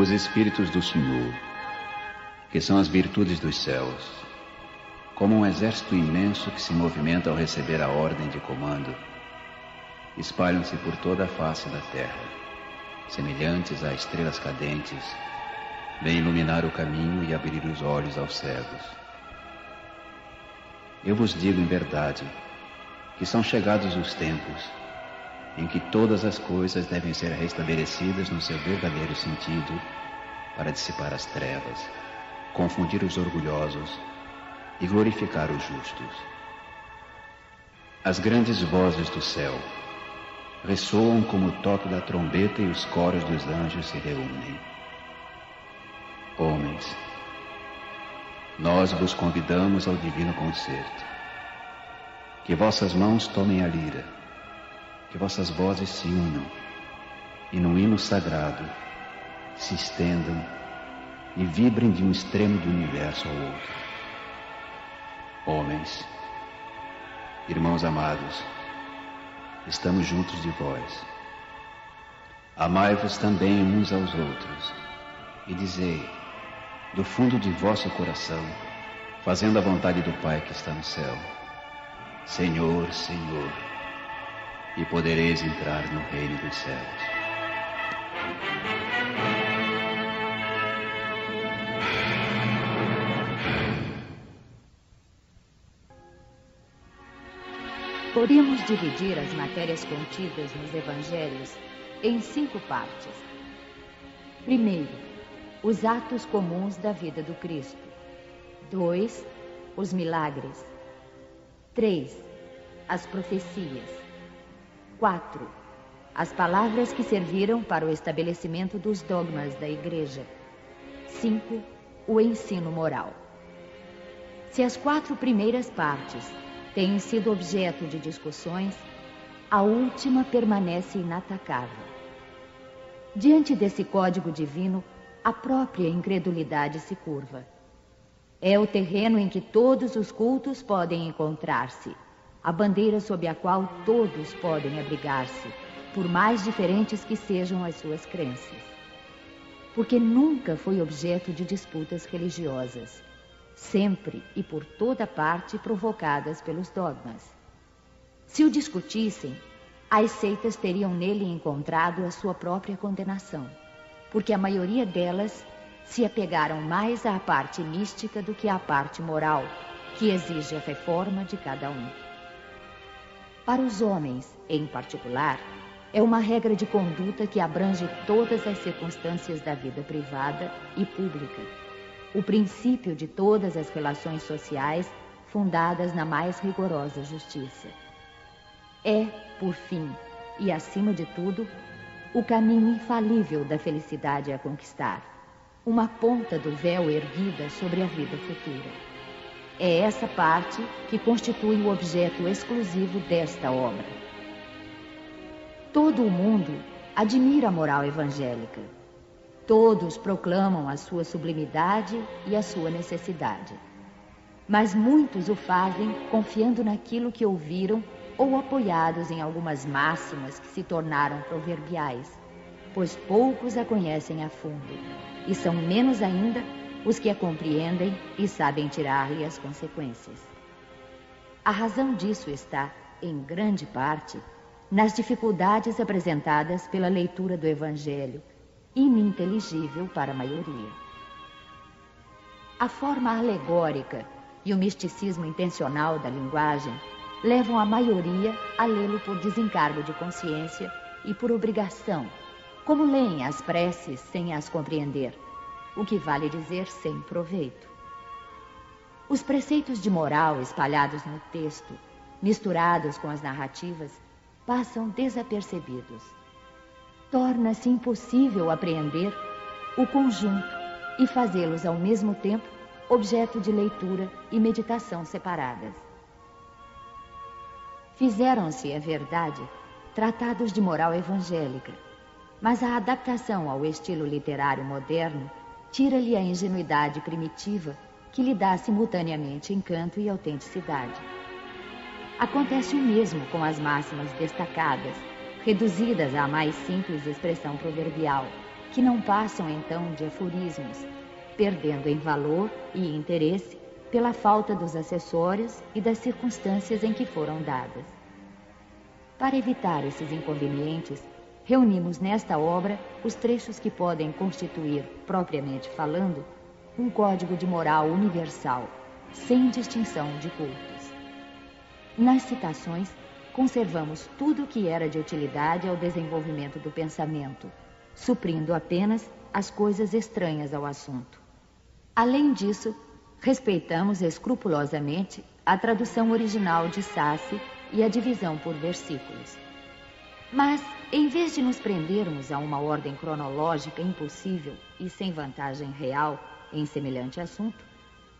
Os Espíritos do Senhor, que são as virtudes dos céus, como um exército imenso que se movimenta ao receber a ordem de comando, espalham-se por toda a face da terra, semelhantes a estrelas cadentes, vêm iluminar o caminho e abrir os olhos aos cegos. Eu vos digo em verdade que são chegados os tempos em que todas as coisas devem ser restabelecidas no seu verdadeiro sentido para dissipar as trevas, confundir os orgulhosos e glorificar os justos. As grandes vozes do céu ressoam como o toque da trombeta e os coros dos anjos se reúnem. Homens, nós vos convidamos ao divino concerto. Que vossas mãos tomem a lira, que vossas vozes se unam e num hino sagrado se estendam e vibrem de um extremo do universo ao outro. Homens, irmãos amados, estamos juntos de vós. Amai-vos também uns aos outros e dizei, do fundo de vosso coração, fazendo a vontade do Pai que está no céu: Senhor, Senhor, e podereis entrar no reino dos céus. Podemos dividir as matérias contidas nos evangelhos em 5 partes. Primeiro, os atos comuns da vida do Cristo. 2, os milagres. 3, as profecias. 4, as palavras que serviram para o estabelecimento dos dogmas da Igreja. 5, o ensino moral. Se as 4 primeiras partes têm sido objeto de discussões, a última permanece inatacável. Diante desse código divino, a própria incredulidade se curva. É o terreno em que todos os cultos podem encontrar-se, a bandeira sob a qual todos podem abrigar-se, por mais diferentes que sejam as suas crenças. Porque nunca foi objeto de disputas religiosas, sempre e por toda parte provocadas pelos dogmas. Se o discutissem, as seitas teriam nele encontrado a sua própria condenação, porque a maioria delas se apegaram mais à parte mística do que à parte moral, que exige a reforma de cada um. Para os homens, em particular, é uma regra de conduta que abrange todas as circunstâncias da vida privada e pública, o princípio de todas as relações sociais fundadas na mais rigorosa justiça. É, por fim, e acima de tudo, o caminho infalível da felicidade a conquistar, uma ponta do véu erguida sobre a vida futura. É essa parte que constitui o objeto exclusivo desta obra. Todo o mundo admira a moral evangélica. Todos proclamam a sua sublimidade e a sua necessidade. Mas muitos o fazem confiando naquilo que ouviram ou apoiados em algumas máximas que se tornaram proverbiais, pois poucos a conhecem a fundo, e são menos ainda os que a compreendem e sabem tirar-lhe as consequências. A razão disso está, em grande parte, nas dificuldades apresentadas pela leitura do Evangelho, ininteligível para a maioria. A forma alegórica e o misticismo intencional da linguagem levam a maioria a lê-lo por desencargo de consciência e por obrigação, como leem as preces sem as compreender, o que vale dizer sem proveito. Os preceitos de moral espalhados no texto, misturados com as narrativas, passam desapercebidos. Torna-se impossível apreender o conjunto e fazê-los ao mesmo tempo objeto de leitura e meditação separadas. Fizeram-se, é verdade, tratados de moral evangélica, mas a adaptação ao estilo literário moderno tira-lhe a ingenuidade primitiva que lhe dá simultaneamente encanto e autenticidade. Acontece o mesmo com as máximas destacadas, reduzidas à mais simples expressão proverbial, que não passam então de aforismos, perdendo em valor e interesse pela falta dos acessórios e das circunstâncias em que foram dadas. Para evitar esses inconvenientes, reunimos nesta obra os trechos que podem constituir, propriamente falando, um código de moral universal, sem distinção de cultos. Nas citações, conservamos tudo o que era de utilidade ao desenvolvimento do pensamento, suprindo apenas as coisas estranhas ao assunto. Além disso, respeitamos escrupulosamente a tradução original de Sassi e a divisão por versículos. Mas, em vez de nos prendermos a uma ordem cronológica impossível e sem vantagem real em semelhante assunto,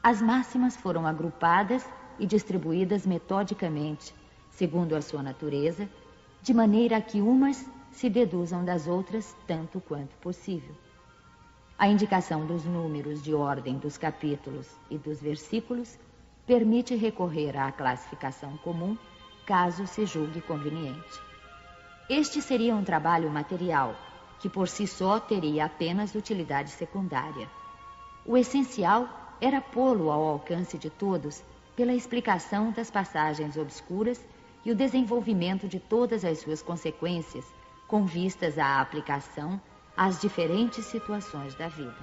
as máximas foram agrupadas e distribuídas metodicamente, segundo a sua natureza, de maneira a que umas se deduzam das outras tanto quanto possível. A indicação dos números de ordem dos capítulos e dos versículos permite recorrer à classificação comum, caso se julgue conveniente. Este seria um trabalho material, que por si só teria apenas utilidade secundária. O essencial era pô-lo ao alcance de todos pela explicação das passagens obscuras e o desenvolvimento de todas as suas consequências, com vistas à aplicação às diferentes situações da vida.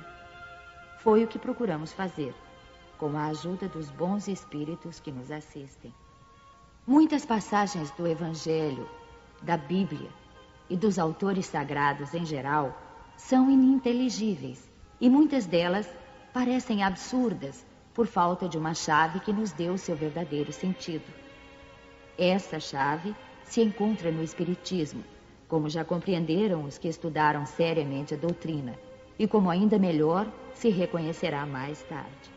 Foi o que procuramos fazer, com a ajuda dos bons espíritos que nos assistem. Muitas passagens do Evangelho, da Bíblia e dos autores sagrados em geral são ininteligíveis e muitas delas parecem absurdas por falta de uma chave que nos dê o seu verdadeiro sentido. Essa chave se encontra no Espiritismo, como já compreenderam os que estudaram seriamente a doutrina, e como ainda melhor se reconhecerá mais tarde.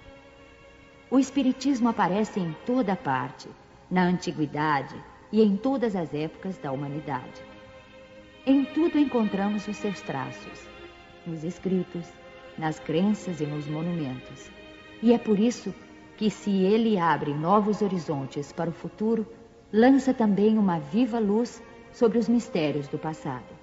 O Espiritismo aparece em toda parte, na antiguidade e em todas as épocas da humanidade. Em tudo encontramos os seus traços, nos escritos, nas crenças e nos monumentos. E é por isso que, se ele abre novos horizontes para o futuro, lança também uma viva luz sobre os mistérios do passado.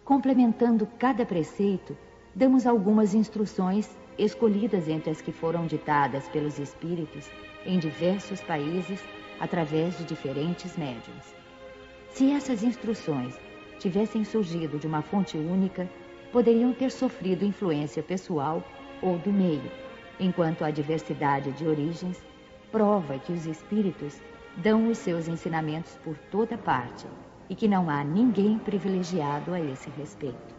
Complementando cada preceito, damos algumas instruções escolhidas entre as que foram ditadas pelos espíritos em diversos países através de diferentes médiuns. Se essas instruções tivessem surgido de uma fonte única, poderiam ter sofrido influência pessoal ou do meio, enquanto a diversidade de origens prova que os espíritos dão os seus ensinamentos por toda parte e que não há ninguém privilegiado a esse respeito.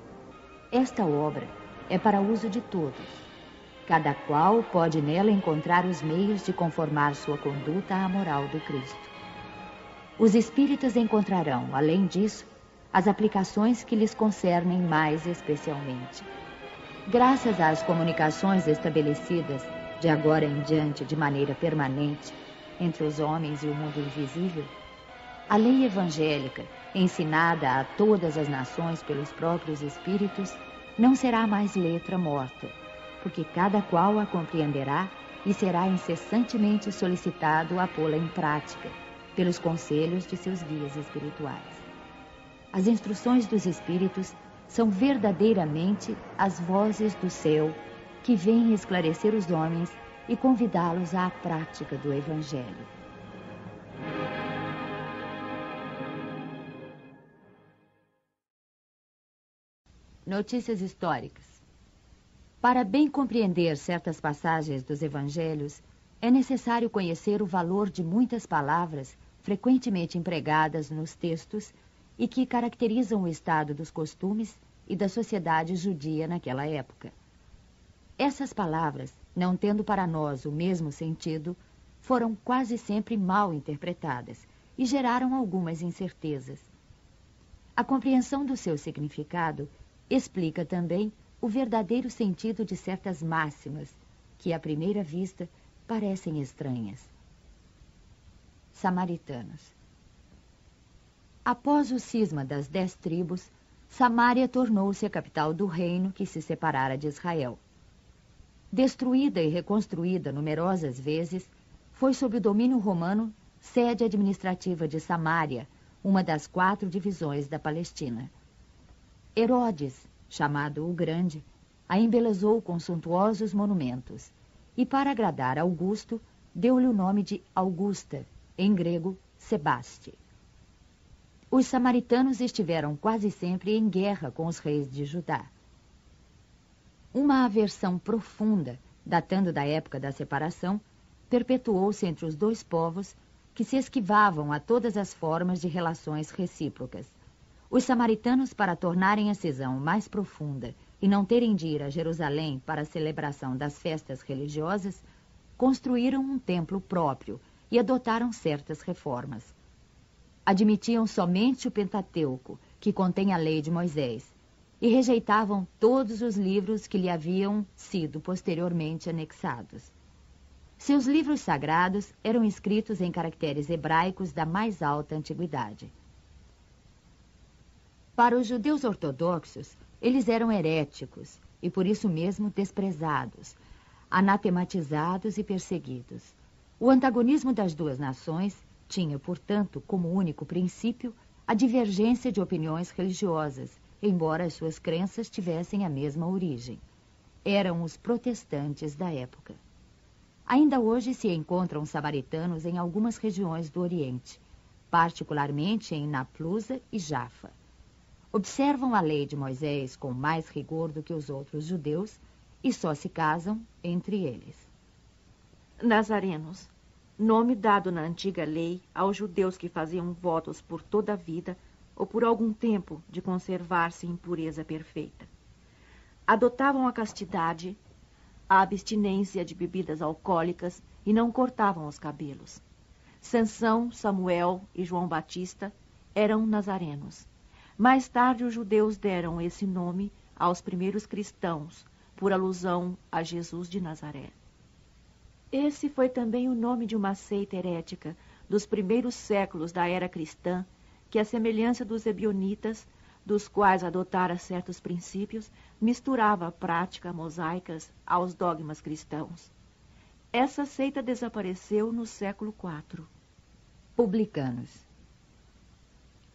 Esta obra é para uso de todos. Cada qual pode nela encontrar os meios de conformar sua conduta à moral do Cristo. Os espíritas encontrarão, além disso, as aplicações que lhes concernem mais especialmente. Graças às comunicações estabelecidas de agora em diante de maneira permanente entre os homens e o mundo invisível, a lei evangélica, ensinada a todas as nações pelos próprios espíritos, não será mais letra morta, porque cada qual a compreenderá e será incessantemente solicitado a pô-la em prática pelos conselhos de seus guias espirituais. As instruções dos espíritos são verdadeiramente as vozes do céu que vêm esclarecer os homens e convidá-los à prática do Evangelho. Notícias históricas. Para bem compreender certas passagens dos Evangelhos, é necessário conhecer o valor de muitas palavras frequentemente empregadas nos textos e que caracterizam o estado dos costumes e da sociedade judia naquela época. Essas palavras, não tendo para nós o mesmo sentido, foram quase sempre mal interpretadas e geraram algumas incertezas. A compreensão do seu significado explica também o verdadeiro sentido de certas máximas que, à primeira vista, parecem estranhas. Samaritanos. Após o cisma das 10 tribos, Samaria tornou-se a capital do reino que se separara de Israel. Destruída e reconstruída numerosas vezes, foi sob o domínio romano sede administrativa de Samaria, uma das 4 divisões da Palestina. Herodes, chamado o Grande, a embelezou com suntuosos monumentos e, para agradar Augusto, deu-lhe o nome de Augusta, em grego, Sebaste. Os samaritanos estiveram quase sempre em guerra com os reis de Judá. Uma aversão profunda, datando da época da separação, perpetuou-se entre os dois povos que se esquivavam a todas as formas de relações recíprocas. Os samaritanos, para tornarem a cisão mais profunda e não terem de ir a Jerusalém para a celebração das festas religiosas, construíram um templo próprio e adotaram certas reformas. Admitiam somente o Pentateuco, que contém a lei de Moisés, e rejeitavam todos os livros que lhe haviam sido posteriormente anexados. Seus livros sagrados eram escritos em caracteres hebraicos da mais alta antiguidade. Para os judeus ortodoxos, eles eram heréticos e por isso mesmo desprezados, anatematizados e perseguidos. O antagonismo das duas nações tinha, portanto, como único princípio a divergência de opiniões religiosas, embora as suas crenças tivessem a mesma origem. Eram os protestantes da época. Ainda hoje se encontram samaritanos em algumas regiões do Oriente, particularmente em Naplusa e Jafa. Observam a lei de Moisés com mais rigor do que os outros judeus e só se casam entre eles. Nazarenos, nome dado na antiga lei aos judeus que faziam votos por toda a vida ou por algum tempo de conservar-se em pureza perfeita. Adotavam a castidade, a abstinência de bebidas alcoólicas e não cortavam os cabelos. Sansão, Samuel e João Batista eram nazarenos. Mais tarde, os judeus deram esse nome aos primeiros cristãos, por alusão a Jesus de Nazaré. Esse foi também o nome de uma seita herética dos primeiros séculos da era cristã, que, à semelhança dos ebionitas, dos quais adotara certos princípios, misturava a prática mosaicas aos dogmas cristãos. Essa seita desapareceu no século IV. Publicanos.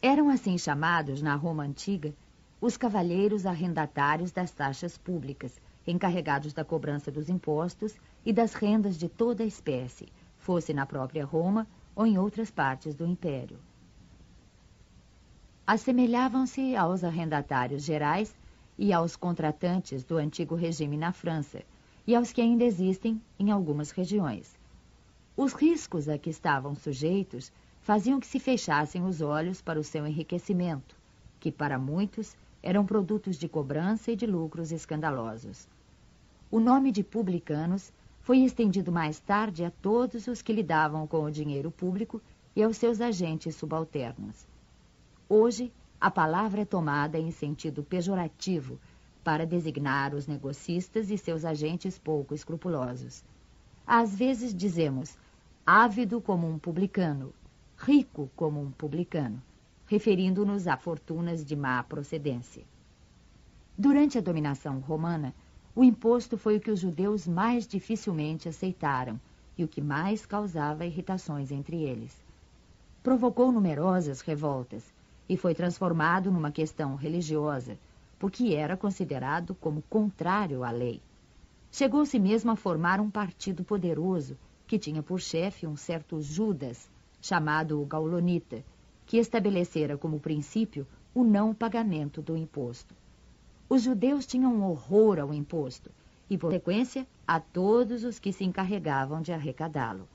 Eram assim chamados, na Roma antiga, os cavalheiros arrendatários das taxas públicas, encarregados da cobrança dos impostos e das rendas de toda a espécie, fosse na própria Roma ou em outras partes do Império. Assemelhavam-se aos arrendatários gerais e aos contratantes do antigo regime na França, e aos que ainda existem em algumas regiões. Os riscos a que estavam sujeitos faziam que se fechassem os olhos para o seu enriquecimento, que para muitos eram produtos de cobrança e de lucros escandalosos. O nome de publicanos foi estendido mais tarde a todos os que lidavam com o dinheiro público e aos seus agentes subalternos. Hoje, a palavra é tomada em sentido pejorativo para designar os negocistas e seus agentes pouco escrupulosos. Às vezes dizemos ávido como um publicano, rico como um publicano, referindo-nos a fortunas de má procedência. Durante a dominação romana, o imposto foi o que os judeus mais dificilmente aceitaram e o que mais causava irritações entre eles. Provocou numerosas revoltas e foi transformado numa questão religiosa, porque era considerado como contrário à lei. Chegou-se mesmo a formar um partido poderoso que tinha por chefe um certo Judas, chamado Gaulonita, que estabelecera como princípio o não pagamento do imposto. Os judeus tinham um horror ao imposto e, por consequência, a todos os que se encarregavam de arrecadá-lo.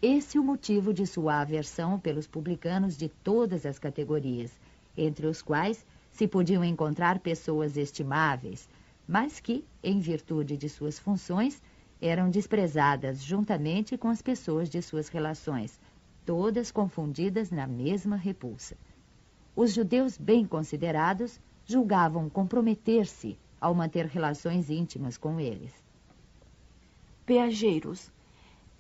Esse é o motivo de sua aversão pelos publicanos de todas as categorias, entre os quais se podiam encontrar pessoas estimáveis, mas que, em virtude de suas funções, eram desprezadas juntamente com as pessoas de suas relações, todas confundidas na mesma repulsa. Os judeus bem considerados julgavam comprometer-se ao manter relações íntimas com eles. Peageiros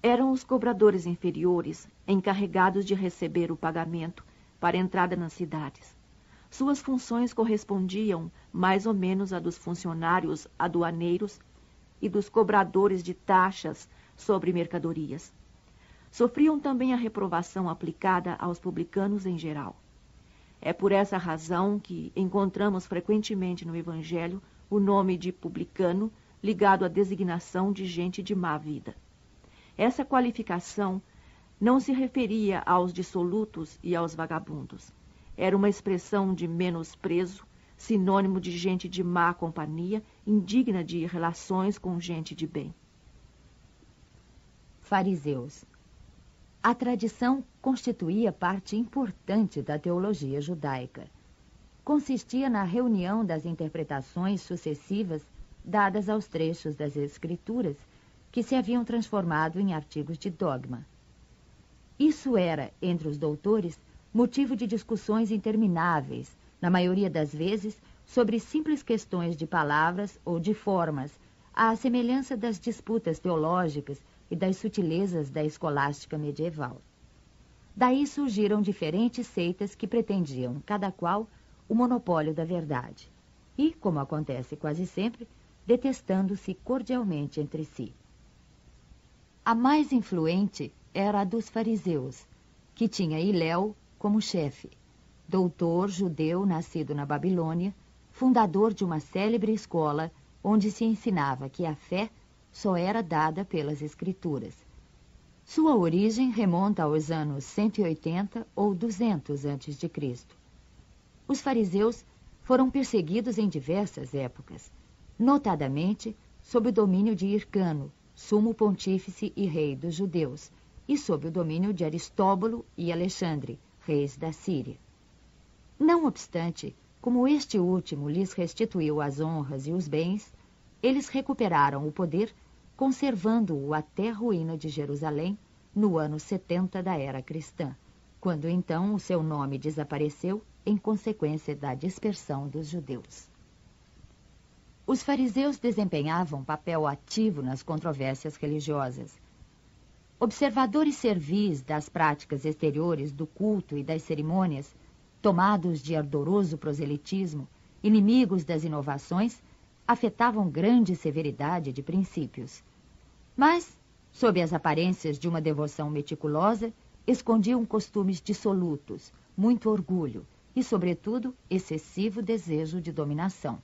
eram os cobradores inferiores encarregados de receber o pagamento para entrada nas cidades. Suas funções correspondiam mais ou menos a dos funcionários aduaneiros e dos cobradores de taxas sobre mercadorias. Sofriam também a reprovação aplicada aos publicanos em geral. É por essa razão que encontramos frequentemente no Evangelho o nome de publicano ligado à designação de gente de má vida. Essa qualificação não se referia aos dissolutos e aos vagabundos. Era uma expressão de menosprezo, sinônimo de gente de má companhia, indigna de relações com gente de bem. Fariseus. A tradição constituía parte importante da teologia judaica. Consistia na reunião das interpretações sucessivas dadas aos trechos das Escrituras que se haviam transformado em artigos de dogma. Isso era, entre os doutores, motivo de discussões intermináveis, na maioria das vezes, sobre simples questões de palavras ou de formas, à semelhança das disputas teológicas e das sutilezas da escolástica medieval. Daí surgiram diferentes seitas que pretendiam, cada qual, o monopólio da verdade, e, como acontece quase sempre, detestando-se cordialmente entre si. A mais influente era a dos fariseus, que tinha Hilel como chefe, doutor judeu nascido na Babilônia, fundador de uma célebre escola onde se ensinava que a fé só era dada pelas Escrituras. Sua origem remonta aos anos 180 ou 200 a.C. Os fariseus foram perseguidos em diversas épocas, notadamente sob o domínio de Hircano, sumo pontífice e rei dos judeus, e sob o domínio de Aristóbulo e Alexandre, reis da Síria. Não obstante, como este último lhes restituiu as honras e os bens, eles recuperaram o poder, conservando-o até a ruína de Jerusalém, no ano 70 da era cristã, quando então o seu nome desapareceu em consequência da dispersão dos judeus. Os fariseus desempenhavam papel ativo nas controvérsias religiosas. Observadores servis das práticas exteriores do culto e das cerimônias, tomados de ardoroso proselitismo, inimigos das inovações, afetavam grande severidade de princípios. Mas, sob as aparências de uma devoção meticulosa, escondiam costumes dissolutos, muito orgulho e, sobretudo, excessivo desejo de dominação.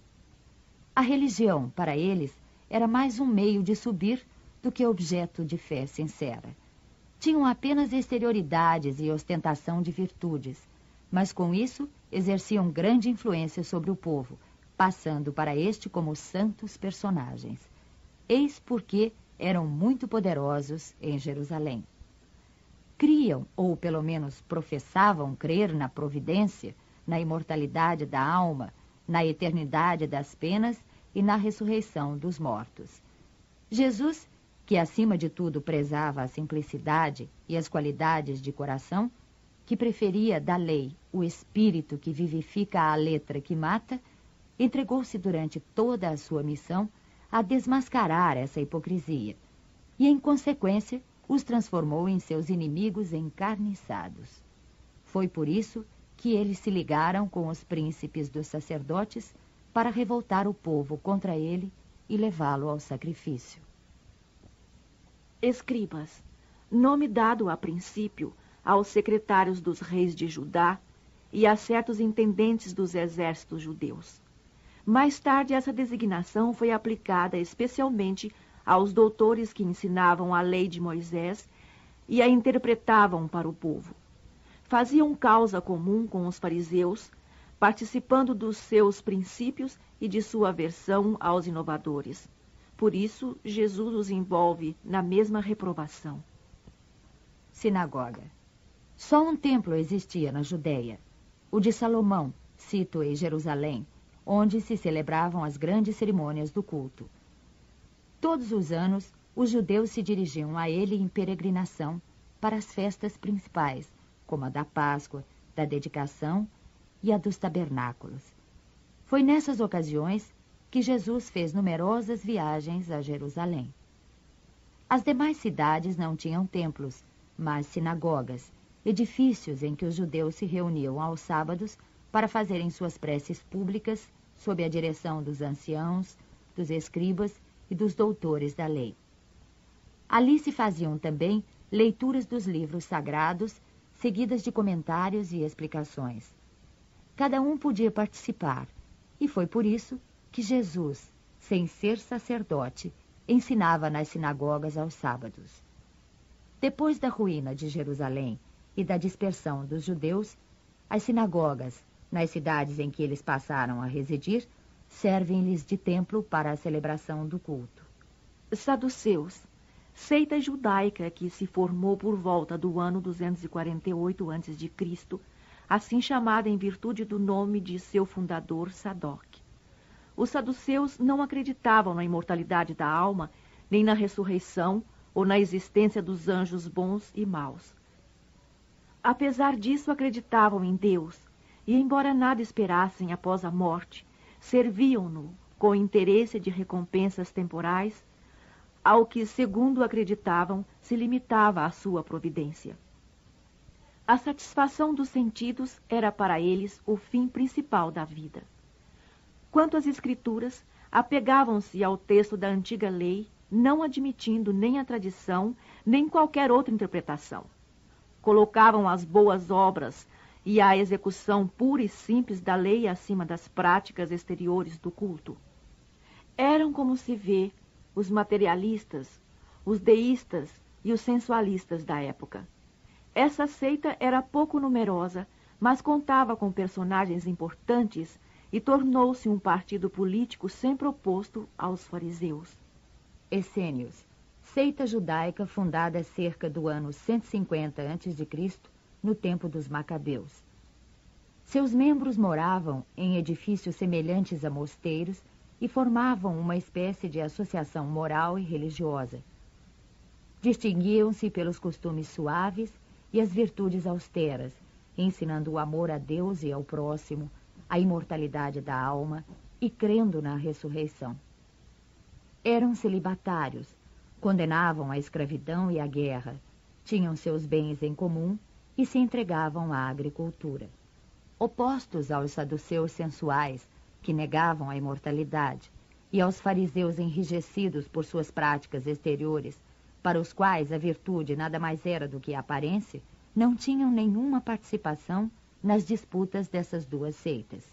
A religião, para eles, era mais um meio de subir do que objeto de fé sincera. Tinham apenas exterioridades e ostentação de virtudes, mas com isso exerciam grande influência sobre o povo, passando para este como santos personagens. Eis porque eram muito poderosos em Jerusalém. Criam, ou pelo menos professavam crer na providência, na imortalidade da alma, na eternidade das penas e na ressurreição dos mortos. Jesus, que acima de tudo prezava a simplicidade e as qualidades de coração, que preferia da lei o espírito que vivifica à letra que mata, entregou-se durante toda a sua missão a desmascarar essa hipocrisia e, em consequência, os transformou em seus inimigos encarniçados. Foi por isso que eles se ligaram com os príncipes dos sacerdotes para revoltar o povo contra ele e levá-lo ao sacrifício. Escribas, nome dado a princípio aos secretários dos reis de Judá e a certos intendentes dos exércitos judeus. Mais tarde, essa designação foi aplicada especialmente aos doutores que ensinavam a lei de Moisés e a interpretavam para o povo. Faziam causa comum com os fariseus, participando dos seus princípios e de sua aversão aos inovadores. Por isso, Jesus os envolve na mesma reprovação. Sinagoga. Só um templo existia na Judéia, o de Salomão, sito em Jerusalém, onde se celebravam as grandes cerimônias do culto. Todos os anos, os judeus se dirigiam a ele em peregrinação para as festas principais, como a da Páscoa, da Dedicação e a dos Tabernáculos. Foi nessas ocasiões que Jesus fez numerosas viagens a Jerusalém. As demais cidades não tinham templos, mas sinagogas, edifícios em que os judeus se reuniam aos sábados para fazerem suas preces públicas sob a direção dos anciãos, dos escribas e dos doutores da lei. Ali se faziam também leituras dos livros sagrados, seguidas de comentários e explicações. cada um podia participar, e foi por isso que Jesus, sem ser sacerdote, ensinava nas sinagogas aos sábados. Depois da ruína de Jerusalém e da dispersão dos judeus, as sinagogas, nas cidades em que eles passaram a residir, servem-lhes de templo para a celebração do culto. Saduceus, seita judaica que se formou por volta do ano 248 a.C., assim chamada em virtude do nome de seu fundador, Sadoc. Os saduceus não acreditavam na imortalidade da alma, nem na ressurreição ou na existência dos anjos bons e maus. Apesar disso, acreditavam em Deus, e embora nada esperassem após a morte, serviam-no com interesse de recompensas temporais, ao que, segundo acreditavam, se limitava a sua providência. A satisfação dos sentidos era para eles o fim principal da vida. Quanto às Escrituras, apegavam-se ao texto da antiga lei, não admitindo nem a tradição, nem qualquer outra interpretação. Colocavam as boas obras e a execução pura e simples da lei acima das práticas exteriores do culto. Eram, como se vê, os materialistas, os deístas e os sensualistas da época. Essa seita era pouco numerosa, mas contava com personagens importantes e tornou-se um partido político sempre oposto aos fariseus. Essênios, seita judaica fundada cerca do ano 150 a.C., no tempo dos Macabeus. Seus membros moravam em edifícios semelhantes a mosteiros e formavam uma espécie de associação moral e religiosa. Distinguiam-se pelos costumes suaves e as virtudes austeras, ensinando o amor a Deus e ao próximo, a imortalidade da alma e crendo na ressurreição. Eram celibatários, condenavam a escravidão e a guerra, tinham seus bens em comum e se entregavam à agricultura. Opostos aos saduceus sensuais, que negavam a imortalidade, e aos fariseus enrijecidos por suas práticas exteriores, para os quais a virtude nada mais era do que a aparência, não tinham nenhuma participação nas disputas dessas duas seitas.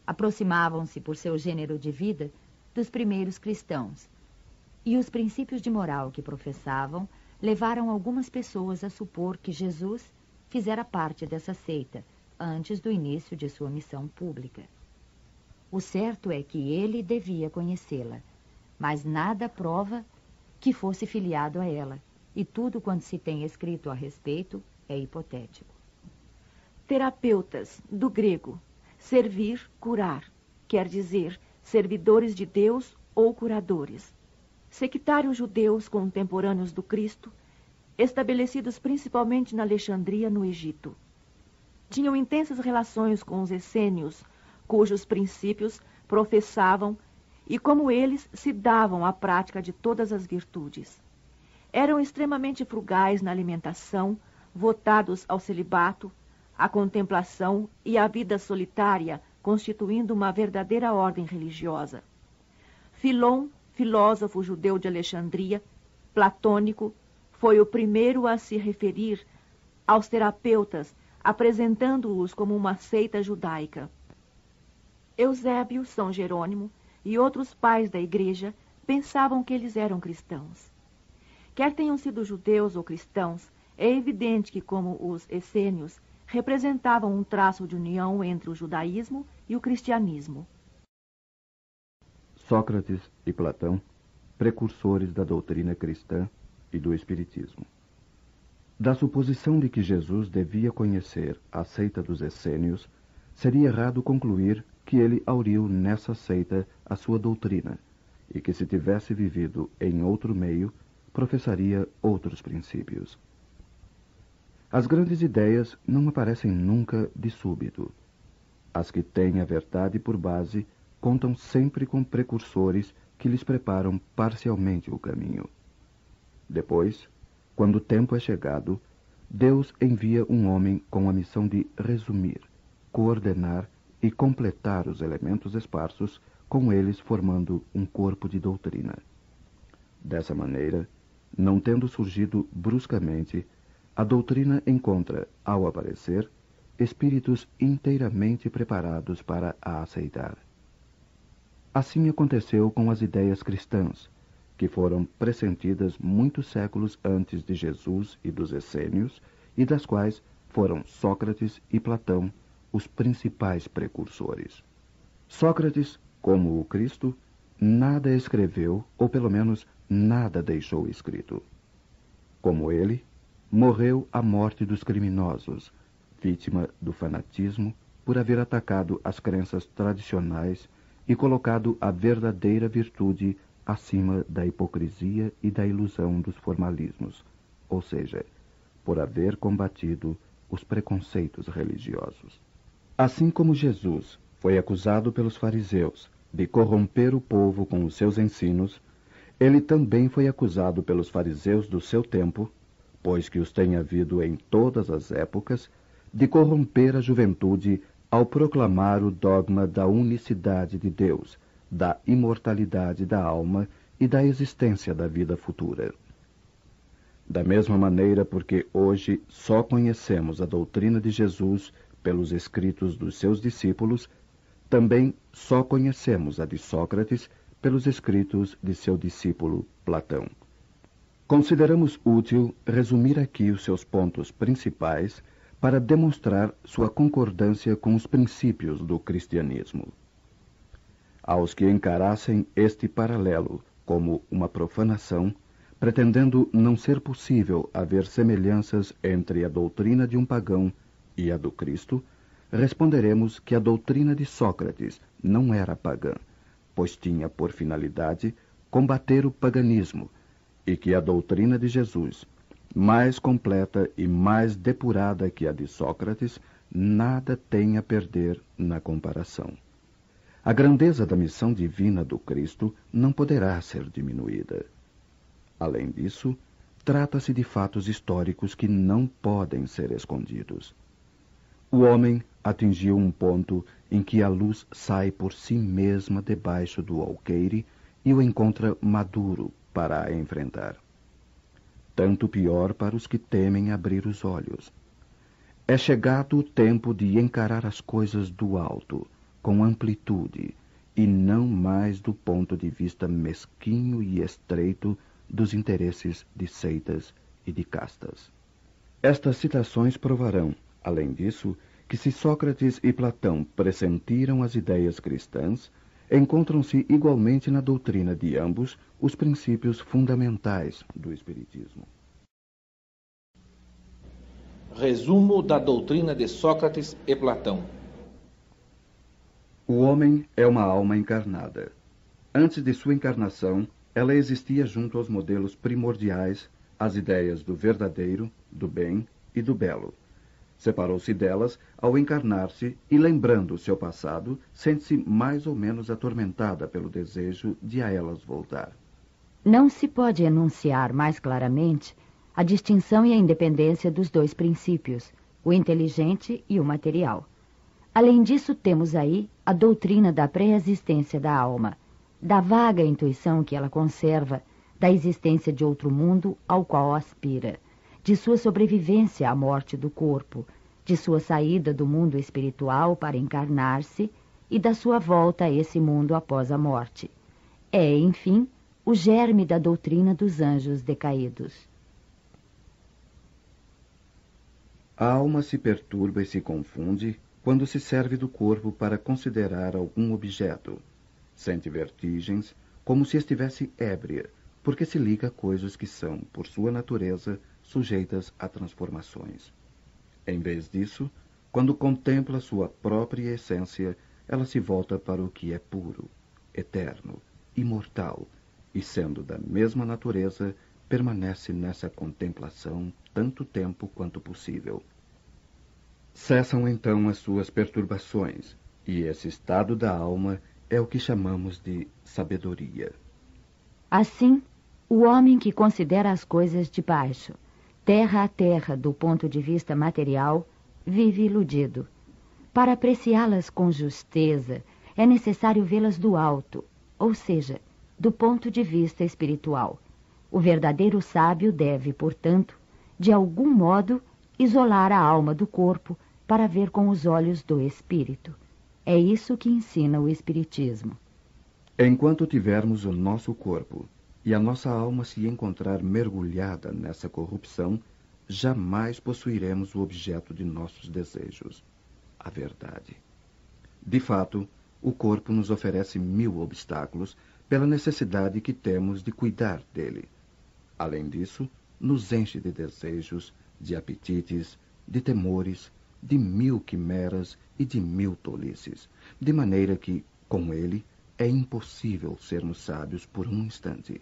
Aproximavam-se por seu gênero de vida dos primeiros cristãos, e os princípios de moral que professavam levaram algumas pessoas a supor que Jesus fizera parte dessa seita antes do início de sua missão pública. O certo é que ele devia conhecê-la, mas nada prova que fosse filiado a ela, e tudo quanto se tem escrito a respeito é hipotético. Terapeutas, do grego, servir, curar, quer dizer, servidores de Deus ou curadores. Sectários judeus contemporâneos do Cristo, estabelecidos principalmente na Alexandria, no Egito. Tinham intensas relações com os essênios, cujos princípios professavam e, como eles, se davam à prática de todas as virtudes. Eram extremamente frugais na alimentação, votados ao celibato, à contemplação e à vida solitária, constituindo uma verdadeira ordem religiosa. Filon, filósofo judeu de Alexandria, platônico, foi o primeiro a se referir aos terapeutas, apresentando-os como uma seita judaica. Eusébio, São Jerônimo e outros pais da igreja pensavam que eles eram cristãos. Quer tenham sido judeus ou cristãos, é evidente que, como os essênios, representavam um traço de união entre o judaísmo e o cristianismo. Sócrates e Platão, precursores da doutrina cristã e do espiritismo. Da suposição de que Jesus devia conhecer a seita dos essênios, seria errado concluir que ele auriu nessa seita a sua doutrina, e que se tivesse vivido em outro meio, professaria outros princípios. As grandes ideias não aparecem nunca de súbito. As que têm a verdade por base contam sempre com precursores que lhes preparam parcialmente o caminho. Depois, quando o tempo é chegado, Deus envia um homem com a missão de resumir, coordenar e completar os elementos esparsos, com eles formando um corpo de doutrina. Dessa maneira, não tendo surgido bruscamente, a doutrina encontra, ao aparecer, espíritos inteiramente preparados para a aceitar. Assim aconteceu com as ideias cristãs, que foram pressentidas muitos séculos antes de Jesus e dos essênios, e das quais foram Sócrates e Platão os principais precursores. Sócrates, como o Cristo, nada escreveu, ou pelo menos nada deixou escrito. Como ele, morreu a morte dos criminosos, vítima do fanatismo por haver atacado as crenças tradicionais e colocado a verdadeira virtude acima da hipocrisia e da ilusão dos formalismos, ou seja, por haver combatido os preconceitos religiosos. Assim como Jesus foi acusado pelos fariseus de corromper o povo com os seus ensinos, ele também foi acusado pelos fariseus do seu tempo, pois que os tem havido em todas as épocas, de corromper a juventude ao proclamar o dogma da unicidade de Deus, da imortalidade da alma e da existência da vida futura. Da mesma maneira, porque hoje só conhecemos a doutrina de Jesus pelos escritos dos seus discípulos, também só conhecemos a de Sócrates pelos escritos de seu discípulo Platão. Consideramos útil resumir aqui os seus pontos principais para demonstrar sua concordância com os princípios do cristianismo. Aos que encarassem este paralelo como uma profanação, pretendendo não ser possível haver semelhanças entre a doutrina de um pagão e a do Cristo, responderemos que a doutrina de Sócrates não era pagã, pois tinha por finalidade combater o paganismo, e que a doutrina de Jesus, mais completa e mais depurada que a de Sócrates, nada tem a perder na comparação. A grandeza da missão divina do Cristo não poderá ser diminuída. Além disso, trata-se de fatos históricos que não podem ser escondidos. O homem atingiu um ponto em que a luz sai por si mesma debaixo do alqueire e o encontra maduro para a enfrentar. Tanto pior para os que temem abrir os olhos. É chegado o tempo de encarar as coisas do alto, com amplitude, e não mais do ponto de vista mesquinho e estreito dos interesses de seitas e de castas. Estas citações provarão, além disso, que se Sócrates e Platão pressentiram as ideias cristãs, encontram-se igualmente na doutrina de ambos os princípios fundamentais do Espiritismo. Resumo da doutrina de Sócrates e Platão. O homem é uma alma encarnada. Antes de sua encarnação, ela existia junto aos modelos primordiais, as ideias do verdadeiro, do bem e do belo. Separou-se delas ao encarnar-se e, lembrando o seu passado, sente-se mais ou menos atormentada pelo desejo de a elas voltar. Não se pode enunciar mais claramente a distinção e a independência dos dois princípios, o inteligente e o material. Além disso, temos aí a doutrina da pré-existência da alma, da vaga intuição que ela conserva, da existência de outro mundo ao qual aspira, de sua sobrevivência à morte do corpo, de sua saída do mundo espiritual para encarnar-se e da sua volta a esse mundo após a morte. É, enfim, o germe da doutrina dos anjos decaídos. A alma se perturba e se confunde quando se serve do corpo para considerar algum objeto. Sente vertigens, como se estivesse ébria, porque se liga a coisas que são, por sua natureza, sujeitas a transformações. Em vez disso, quando contempla sua própria essência, ela se volta para o que é puro, eterno, imortal, e, sendo da mesma natureza, permanece nessa contemplação tanto tempo quanto possível. Cessam então as suas perturbações, e esse estado da alma é o que chamamos de sabedoria. Assim, o homem que considera as coisas de baixo, terra a terra do ponto de vista material, vive iludido. Para apreciá-las com justeza, é necessário vê-las do alto, ou seja, do ponto de vista espiritual. O verdadeiro sábio deve, portanto, de algum modo, isolar a alma do corpo para ver com os olhos do espírito. É isso que ensina o Espiritismo. Enquanto tivermos o nosso corpo e a nossa alma se encontrar mergulhada nessa corrupção, jamais possuiremos o objeto de nossos desejos, a verdade. De fato, o corpo nos oferece 1000 obstáculos pela necessidade que temos de cuidar dele. Além disso, nos enche de desejos, de apetites, de temores, de 1000 quimeras e de 1000 tolices, de maneira que, com ele, é impossível sermos sábios por um instante.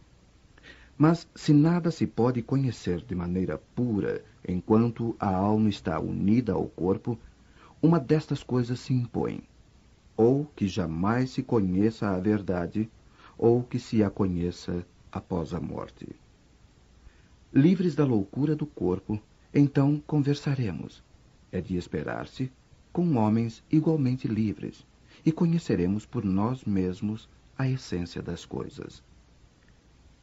Mas se nada se pode conhecer de maneira pura enquanto a alma está unida ao corpo, uma destas coisas se impõe: ou que jamais se conheça a verdade, ou que se a conheça após a morte. Livres da loucura do corpo, então conversaremos. É de esperar-se, com homens igualmente livres, e conheceremos por nós mesmos a essência das coisas.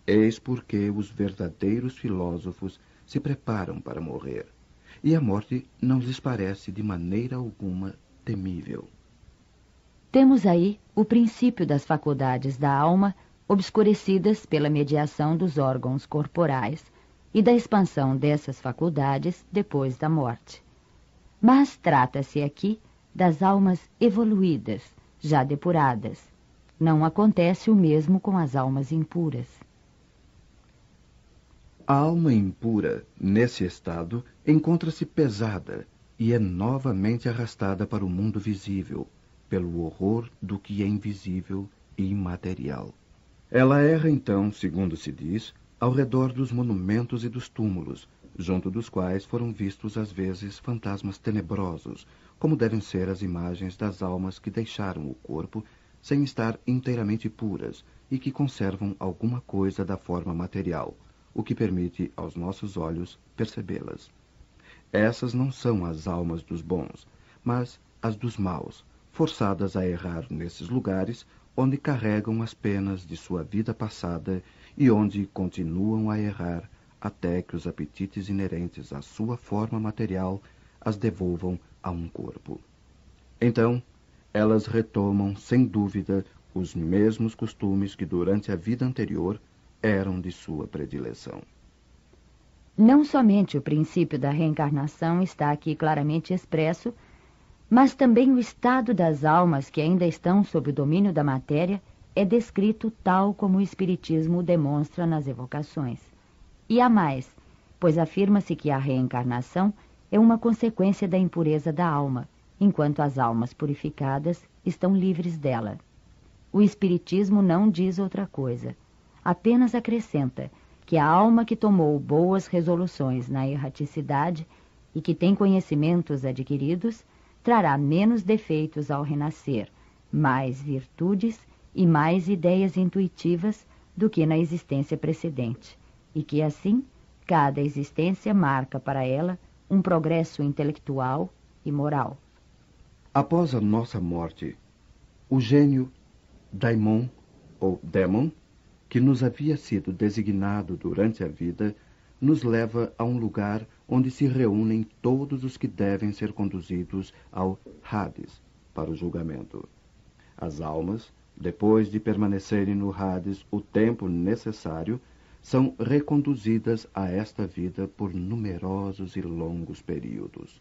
Eis porque os verdadeiros filósofos se preparam para morrer, e a morte não lhes parece de maneira alguma temível. Temos aí o princípio das faculdades da alma obscurecidas pela mediação dos órgãos corporais e da expansão dessas faculdades depois da morte. Mas trata-se aqui das almas evoluídas, já depuradas. Não acontece o mesmo com as almas impuras. A alma impura, nesse estado, encontra-se pesada e é novamente arrastada para o mundo visível, pelo horror do que é invisível e imaterial. Ela erra, então, segundo se diz, ao redor dos monumentos e dos túmulos, junto dos quais foram vistos às vezes fantasmas tenebrosos, como devem ser as imagens das almas que deixaram o corpo sem estar inteiramente puras e que conservam alguma coisa da forma material, o que permite aos nossos olhos percebê-las. Essas não são as almas dos bons, mas as dos maus, forçadas a errar nesses lugares onde carregam as penas de sua vida passada e onde continuam a errar até que os apetites inerentes à sua forma material as devolvam a um corpo. Então, elas retomam, sem dúvida, os mesmos costumes que durante a vida anterior eram de sua predileção. Não somente o princípio da reencarnação está aqui claramente expresso, mas também o estado das almas que ainda estão sob o domínio da matéria é descrito tal como o Espiritismo demonstra nas evocações. E há mais, pois afirma-se que a reencarnação é uma consequência da impureza da alma, enquanto as almas purificadas estão livres dela. O Espiritismo não diz outra coisa, apenas acrescenta que a alma que tomou boas resoluções na erraticidade e que tem conhecimentos adquiridos trará menos defeitos ao renascer, mais virtudes e mais ideias intuitivas do que na existência precedente, e que assim cada existência marca para ela um progresso intelectual e moral. Após a nossa morte, o gênio daimon ou demon, que nos havia sido designado durante a vida, nos leva a um lugar onde se reúnem todos os que devem ser conduzidos ao Hades para o julgamento. As almas, depois de permanecerem no Hades o tempo necessário, são reconduzidas a esta vida por numerosos e longos períodos.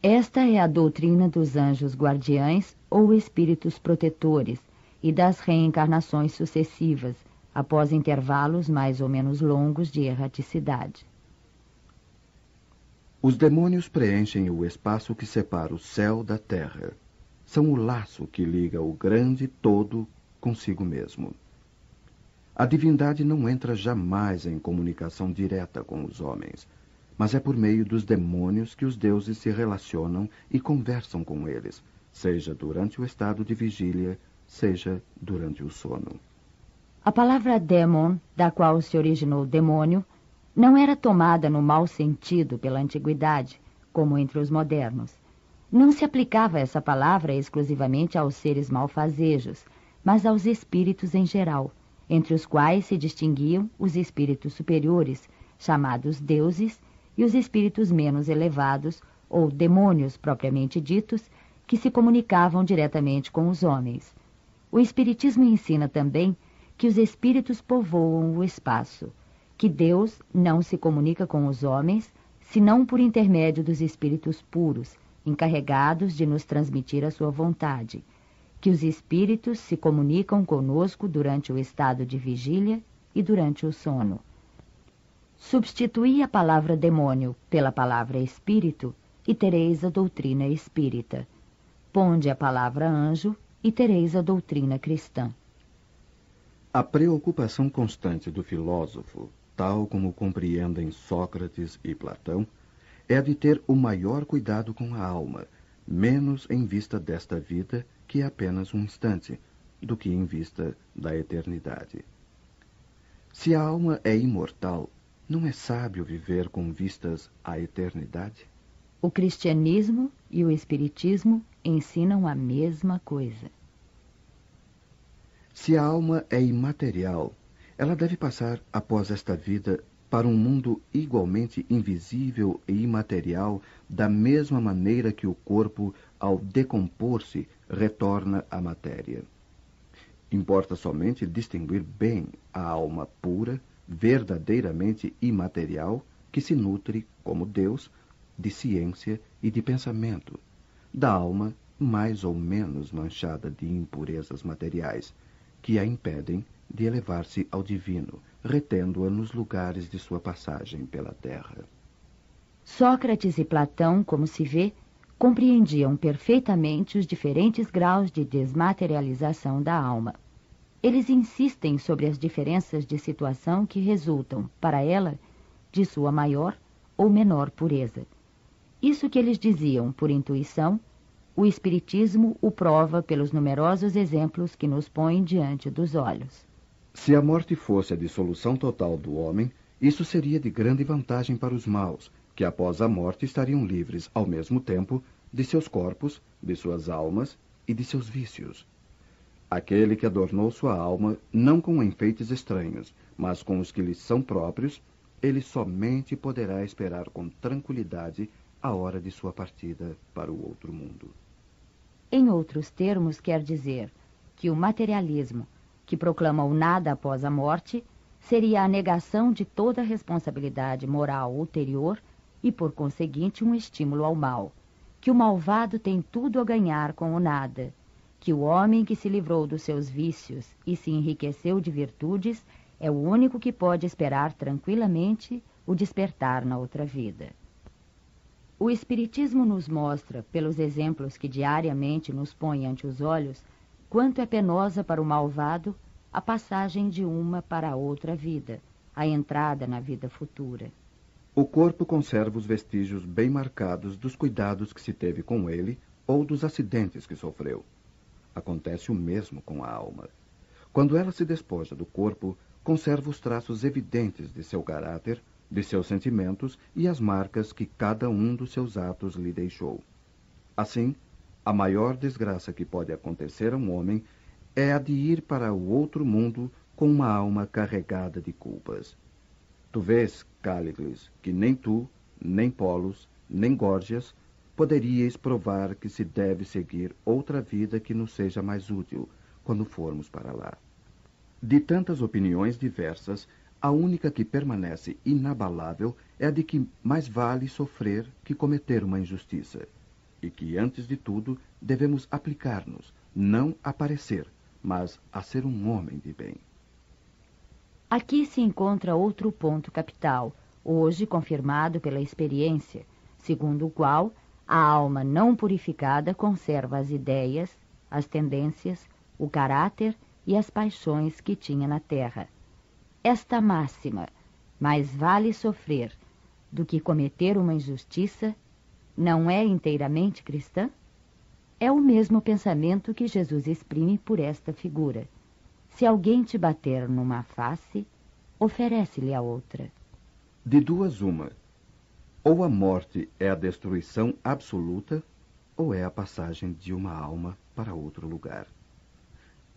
Esta é a doutrina dos anjos guardiães ou espíritos protetores e das reencarnações sucessivas, após intervalos mais ou menos longos de erraticidade. Os demônios preenchem o espaço que separa o céu da terra. São o laço que liga o grande todo consigo mesmo. A divindade não entra jamais em comunicação direta com os homens, mas é por meio dos demônios que os deuses se relacionam e conversam com eles, seja durante o estado de vigília, seja durante o sono. A palavra demon, da qual se originou demônio, não era tomada no mau sentido pela antiguidade, como entre os modernos. Não se aplicava essa palavra exclusivamente aos seres malfazejos, mas aos espíritos em geral, entre os quais se distinguiam os espíritos superiores, chamados deuses, e os espíritos menos elevados, ou demônios propriamente ditos, que se comunicavam diretamente com os homens. O Espiritismo ensina também que os espíritos povoam o espaço, que Deus não se comunica com os homens, senão por intermédio dos espíritos puros, encarregados de nos transmitir a sua vontade, que os espíritos se comunicam conosco durante o estado de vigília e durante o sono. Substituí a palavra demônio pela palavra espírito e tereis a doutrina espírita. Ponde a palavra anjo e tereis a doutrina cristã. A preocupação constante do filósofo, tal como compreendem Sócrates e Platão, é a de ter o maior cuidado com a alma, menos em vista desta vida, que é apenas um instante, do que em vista da eternidade. Se a alma é imortal, não é sábio viver com vistas à eternidade? O cristianismo e o espiritismo ensinam a mesma coisa. Se a alma é imaterial, ela deve passar, após esta vida, para um mundo igualmente invisível e imaterial, da mesma maneira que o corpo, ao decompor-se, retorna à matéria. Importa somente distinguir bem a alma pura, verdadeiramente imaterial, que se nutre, como Deus, de ciência e de pensamento, da alma mais ou menos manchada de impurezas materiais, que a impedem de elevar-se ao divino, retendo-a nos lugares de sua passagem pela terra. Sócrates e Platão, como se vê, compreendiam perfeitamente os diferentes graus de desmaterialização da alma. Eles insistem sobre as diferenças de situação que resultam, para ela, de sua maior ou menor pureza. Isso que eles diziam por intuição, o Espiritismo o prova pelos numerosos exemplos que nos põe diante dos olhos. Se a morte fosse a dissolução total do homem, isso seria de grande vantagem para os maus, que após a morte estariam livres, ao mesmo tempo, de seus corpos, de suas almas e de seus vícios. Aquele que adornou sua alma, não com enfeites estranhos, mas com os que lhe são próprios, ele somente poderá esperar com tranquilidade a hora de sua partida para o outro mundo. Em outros termos, quer dizer que o materialismo, que proclama o nada após a morte, seria a negação de toda responsabilidade moral ulterior e, por conseguinte, um estímulo ao mal, que o malvado tem tudo a ganhar com o nada, que o homem que se livrou dos seus vícios e se enriqueceu de virtudes é o único que pode esperar tranquilamente o despertar na outra vida. O Espiritismo nos mostra, pelos exemplos que diariamente nos põe ante os olhos, quanto é penosa para o malvado a passagem de uma para a outra vida, a entrada na vida futura. O corpo conserva os vestígios bem marcados dos cuidados que se teve com ele ou dos acidentes que sofreu. Acontece o mesmo com a alma. Quando ela se despoja do corpo, conserva os traços evidentes de seu caráter, de seus sentimentos e as marcas que cada um dos seus atos lhe deixou. Assim, a maior desgraça que pode acontecer a um homem é a de ir para o outro mundo com uma alma carregada de culpas. Tu vês, Cállicles, que nem tu, nem Polos, nem Górgias poderíeis provar que se deve seguir outra vida que nos seja mais útil quando formos para lá. De tantas opiniões diversas, a única que permanece inabalável é a de que mais vale sofrer que cometer uma injustiça, e que, antes de tudo, devemos aplicar-nos, não a parecer, mas a ser um homem de bem. Aqui se encontra outro ponto capital, hoje confirmado pela experiência, segundo o qual a alma não purificada conserva as ideias, as tendências, o caráter e as paixões que tinha na terra. Esta máxima, mais vale sofrer do que cometer uma injustiça, não é inteiramente cristã? É o mesmo pensamento que Jesus exprime por esta figura. Se alguém te bater numa face, oferece-lhe a outra. De duas uma. Ou a morte é a destruição absoluta, ou é a passagem de uma alma para outro lugar.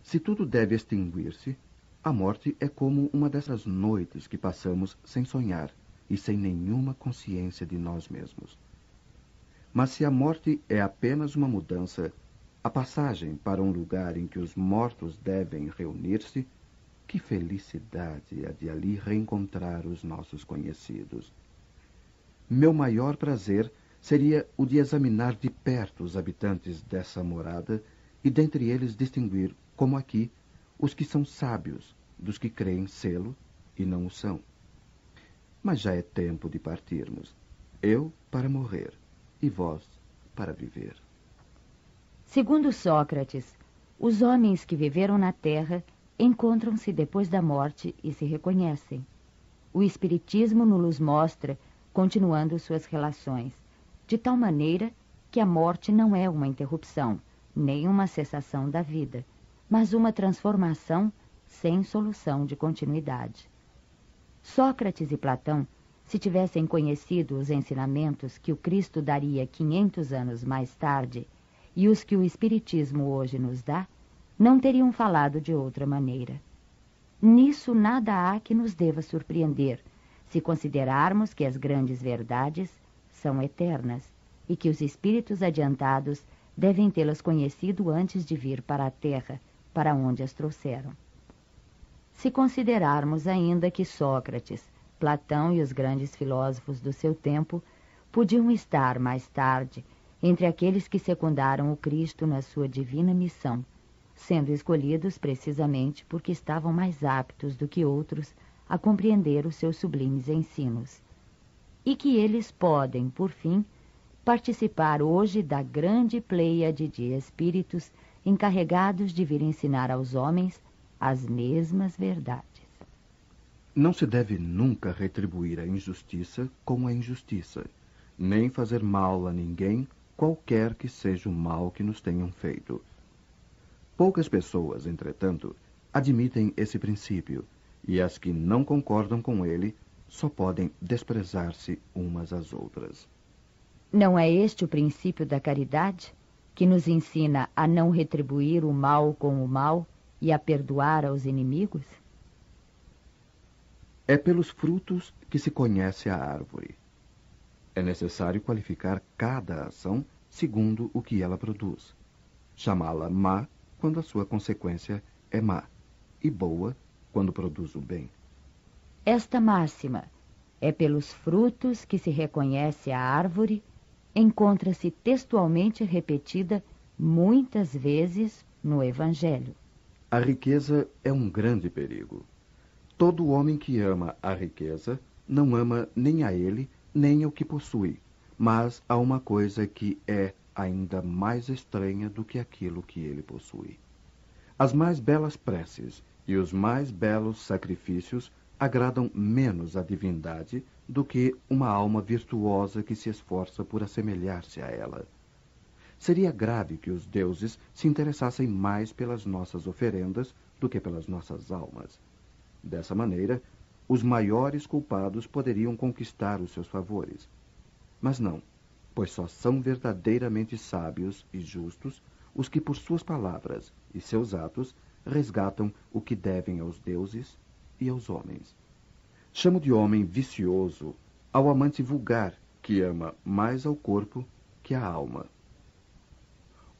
Se tudo deve extinguir-se, a morte é como uma dessas noites que passamos sem sonhar e sem nenhuma consciência de nós mesmos. Mas se a morte é apenas uma mudança, a passagem para um lugar em que os mortos devem reunir-se, que felicidade a de ali reencontrar os nossos conhecidos. Meu maior prazer seria o de examinar de perto os habitantes dessa morada e dentre eles distinguir, como aqui, os que são sábios dos que creem sê-lo e não o são. Mas já é tempo de partirmos. Eu para morrer e vós para viver. Segundo Sócrates, os homens que viveram na Terra encontram-se depois da morte e se reconhecem. O Espiritismo nos mostra, continuando suas relações, de tal maneira que a morte não é uma interrupção, nem uma cessação da vida, mas uma transformação sem solução de continuidade. Sócrates e Platão, se tivessem conhecido os ensinamentos que o Cristo daria 500 anos mais tarde e os que o Espiritismo hoje nos dá, não teriam falado de outra maneira. Nisso nada há que nos deva surpreender, se considerarmos que as grandes verdades são eternas e que os espíritos adiantados devem tê-las conhecido antes de vir para a Terra, para onde as trouxeram. Se considerarmos ainda que Sócrates, Platão e os grandes filósofos do seu tempo podiam estar, mais tarde, entre aqueles que secundaram o Cristo na sua divina missão, sendo escolhidos precisamente porque estavam mais aptos do que outros a compreender os seus sublimes ensinos, e que eles podem, por fim, participar hoje da grande pleiade de espíritos encarregados de vir ensinar aos homens as mesmas verdades. Não se deve nunca retribuir a injustiça com a injustiça, nem fazer mal a ninguém, qualquer que seja o mal que nos tenham feito. Poucas pessoas, entretanto, admitem esse princípio, e as que não concordam com ele só podem desprezar-se umas às outras. Não é este o princípio da caridade, que nos ensina a não retribuir o mal com o mal e a perdoar aos inimigos? É pelos frutos que se conhece a árvore. É necessário qualificar cada ação segundo o que ela produz. Chamá-la má quando a sua consequência é má, e boa quando produz o bem. Esta máxima, é pelos frutos que se reconhece a árvore, encontra-se textualmente repetida muitas vezes no Evangelho. A riqueza é um grande perigo. Todo homem que ama a riqueza não ama nem a ele, nem ao que possui, mas a uma coisa que é ainda mais estranha do que aquilo que ele possui. As mais belas preces e os mais belos sacrifícios agradam menos à divindade do que uma alma virtuosa que se esforça por assemelhar-se a ela. Seria grave que os deuses se interessassem mais pelas nossas oferendas do que pelas nossas almas. Dessa maneira, os maiores culpados poderiam conquistar os seus favores. Mas não, pois só são verdadeiramente sábios e justos os que por suas palavras e seus atos resgatam o que devem aos deuses e aos homens. Chamo de homem vicioso ao amante vulgar que ama mais ao corpo que à alma.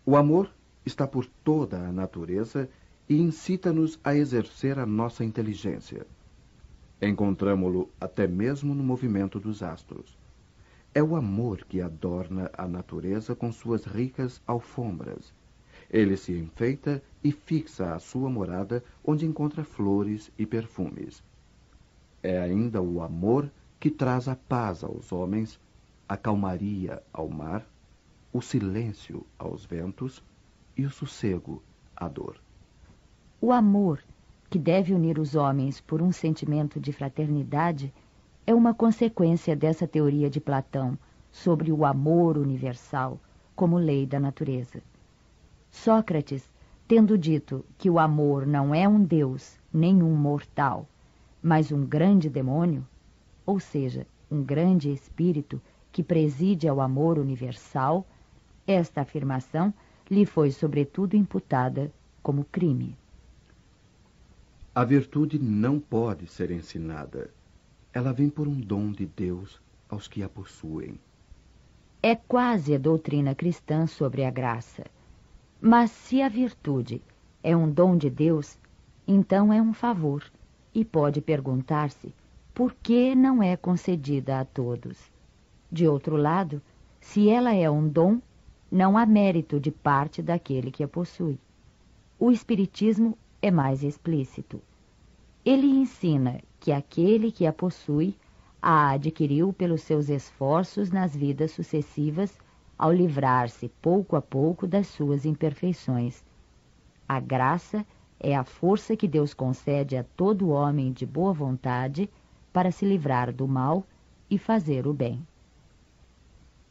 O amor está por toda a natureza e incita-nos a exercer a nossa inteligência. Encontramo-lo até mesmo no movimento dos astros. É o amor que adorna a natureza com suas ricas alfombras. Ele se enfeita e fixa a sua morada onde encontra flores e perfumes. É ainda o amor que traz a paz aos homens, a calmaria ao mar, o silêncio aos ventos e o sossego à dor. O amor, que deve unir os homens por um sentimento de fraternidade, é uma consequência dessa teoria de Platão sobre o amor universal como lei da natureza. Sócrates, tendo dito que o amor não é um deus, nem um mortal, mas um grande demônio, ou seja, um grande espírito que preside ao amor universal, esta afirmação lhe foi sobretudo imputada como crime. A virtude não pode ser ensinada. Ela vem por um dom de Deus aos que a possuem. É quase a doutrina cristã sobre a graça. Mas se a virtude é um dom de Deus, então é um favor, e pode perguntar-se por que não é concedida a todos. De outro lado, se ela é um dom, não há mérito de parte daquele que a possui. O Espiritismo é mais explícito. Ele ensina que aquele que a possui a adquiriu pelos seus esforços nas vidas sucessivas ao livrar-se pouco a pouco das suas imperfeições. A graça é a força que Deus concede a todo homem de boa vontade para se livrar do mal e fazer o bem.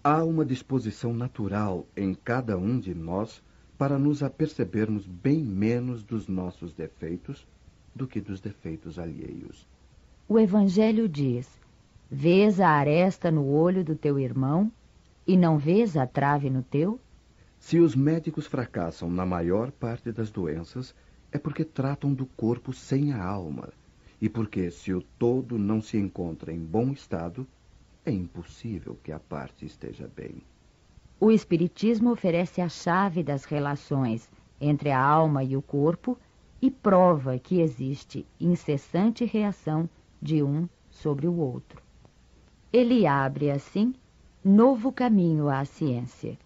Há uma disposição natural em cada um de nós para nos apercebermos bem menos dos nossos defeitos do que dos defeitos alheios. O Evangelho diz: vês a aresta no olho do teu irmão e não vês a trave no teu? Se os médicos fracassam na maior parte das doenças, é porque tratam do corpo sem a alma, e porque, se o todo não se encontra em bom estado, é impossível que a parte esteja bem. O Espiritismo oferece a chave das relações entre a alma e o corpo e prova que existe incessante reação de um sobre o outro. Ele abre, assim, novo caminho à ciência,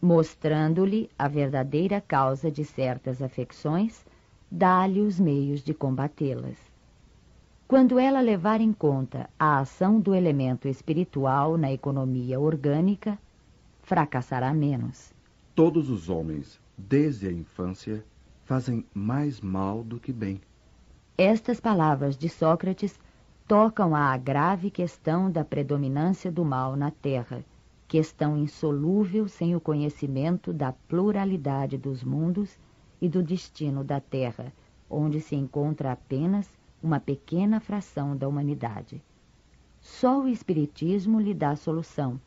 mostrando-lhe a verdadeira causa de certas afecções, dá-lhe os meios de combatê-las. Quando ela levar em conta a ação do elemento espiritual na economia orgânica, fracassará menos. Todos os homens, desde a infância, fazem mais mal do que bem. Estas palavras de Sócrates tocam à grave questão da predominância do mal na Terra, questão insolúvel sem o conhecimento da pluralidade dos mundos e do destino da Terra, onde se encontra apenas uma pequena fração da humanidade. Só o Espiritismo lhe dá solução,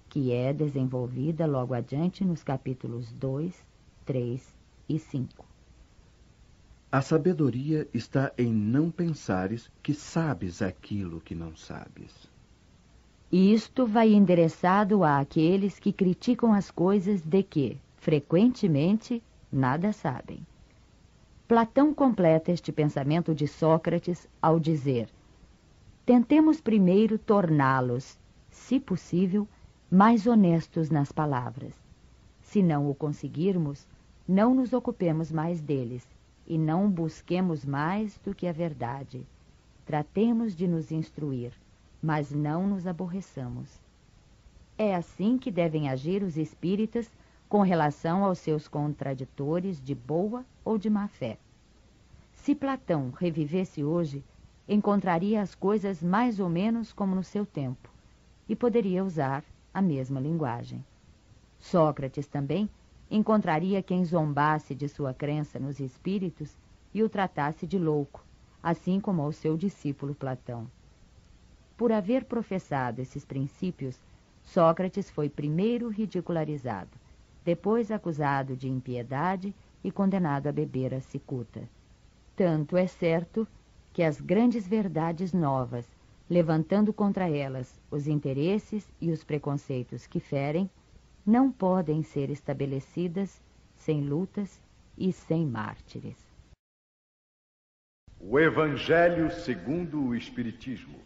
que é desenvolvida logo adiante nos capítulos 2, 3 e 5. A sabedoria está em não pensares que sabes aquilo que não sabes. Isto vai endereçado àqueles que criticam as coisas de que, frequentemente, nada sabem. Platão completa este pensamento de Sócrates ao dizer: tentemos primeiro torná-los, se possível, mais honestos nas palavras. Se não o conseguirmos, não nos ocupemos mais deles e não busquemos mais do que a verdade. Tratemos de nos instruir, mas não nos aborreçamos. É assim que devem agir os espíritas com relação aos seus contraditores de boa ou de má fé. Se Platão revivesse hoje, encontraria as coisas mais ou menos como no seu tempo e poderia usar a mesma linguagem. Sócrates também encontraria quem zombasse de sua crença nos espíritos e o tratasse de louco, assim como ao seu discípulo Platão. Por haver professado esses princípios, Sócrates foi primeiro ridicularizado, depois acusado de impiedade e condenado a beber a cicuta. Tanto é certo que as grandes verdades novas, levantando contra elas os interesses e os preconceitos que ferem, não podem ser estabelecidas sem lutas e sem mártires. O Evangelho segundo o Espiritismo.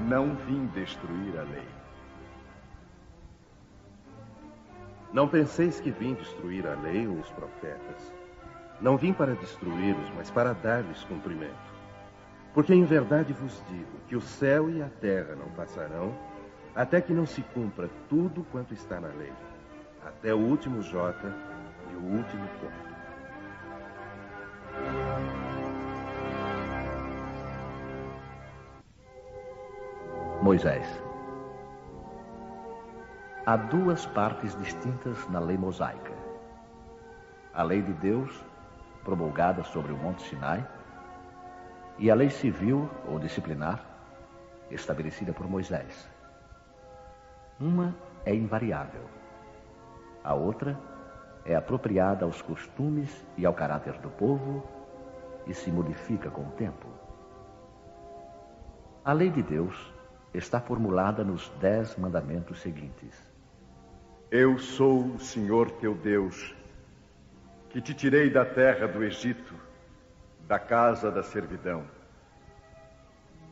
Não vim destruir a lei. Não penseis que vim destruir a lei ou os profetas. Não vim para destruí-los, mas para dar-lhes cumprimento. Porque em verdade vos digo que o céu e a terra não passarão, até que não se cumpra tudo quanto está na lei, até o último jota e o último ponto. Moisés. Há duas partes distintas na lei mosaica. A lei de Deus, promulgada sobre o Monte Sinai, e a lei civil ou disciplinar, estabelecida por Moisés. Uma é invariável. A outra é apropriada aos costumes e ao caráter do povo e se modifica com o tempo. A lei de Deus está formulada nos 10 mandamentos seguintes. Eu sou o Senhor teu Deus, que te tirei da terra do Egito, da casa da servidão.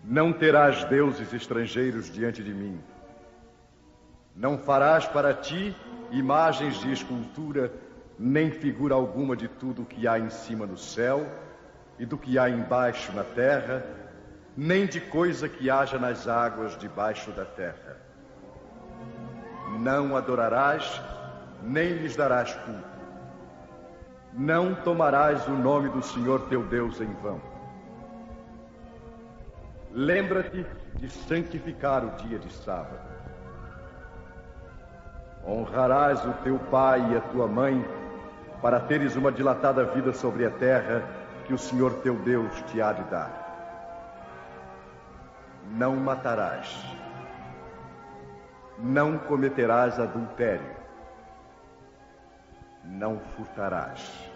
Não terás deuses estrangeiros diante de mim. Não farás para ti imagens de escultura, nem figura alguma de tudo o que há em cima no céu e do que há embaixo na terra, nem de coisa que haja nas águas debaixo da terra. Não adorarás, nem lhes darás culto. Não tomarás o nome do Senhor teu Deus em vão. Lembra-te de santificar o dia de sábado. Honrarás o teu pai e a tua mãe, para teres uma dilatada vida sobre a terra que o Senhor teu Deus te há de dar. Não matarás. Não cometerás adultério. Não furtarás.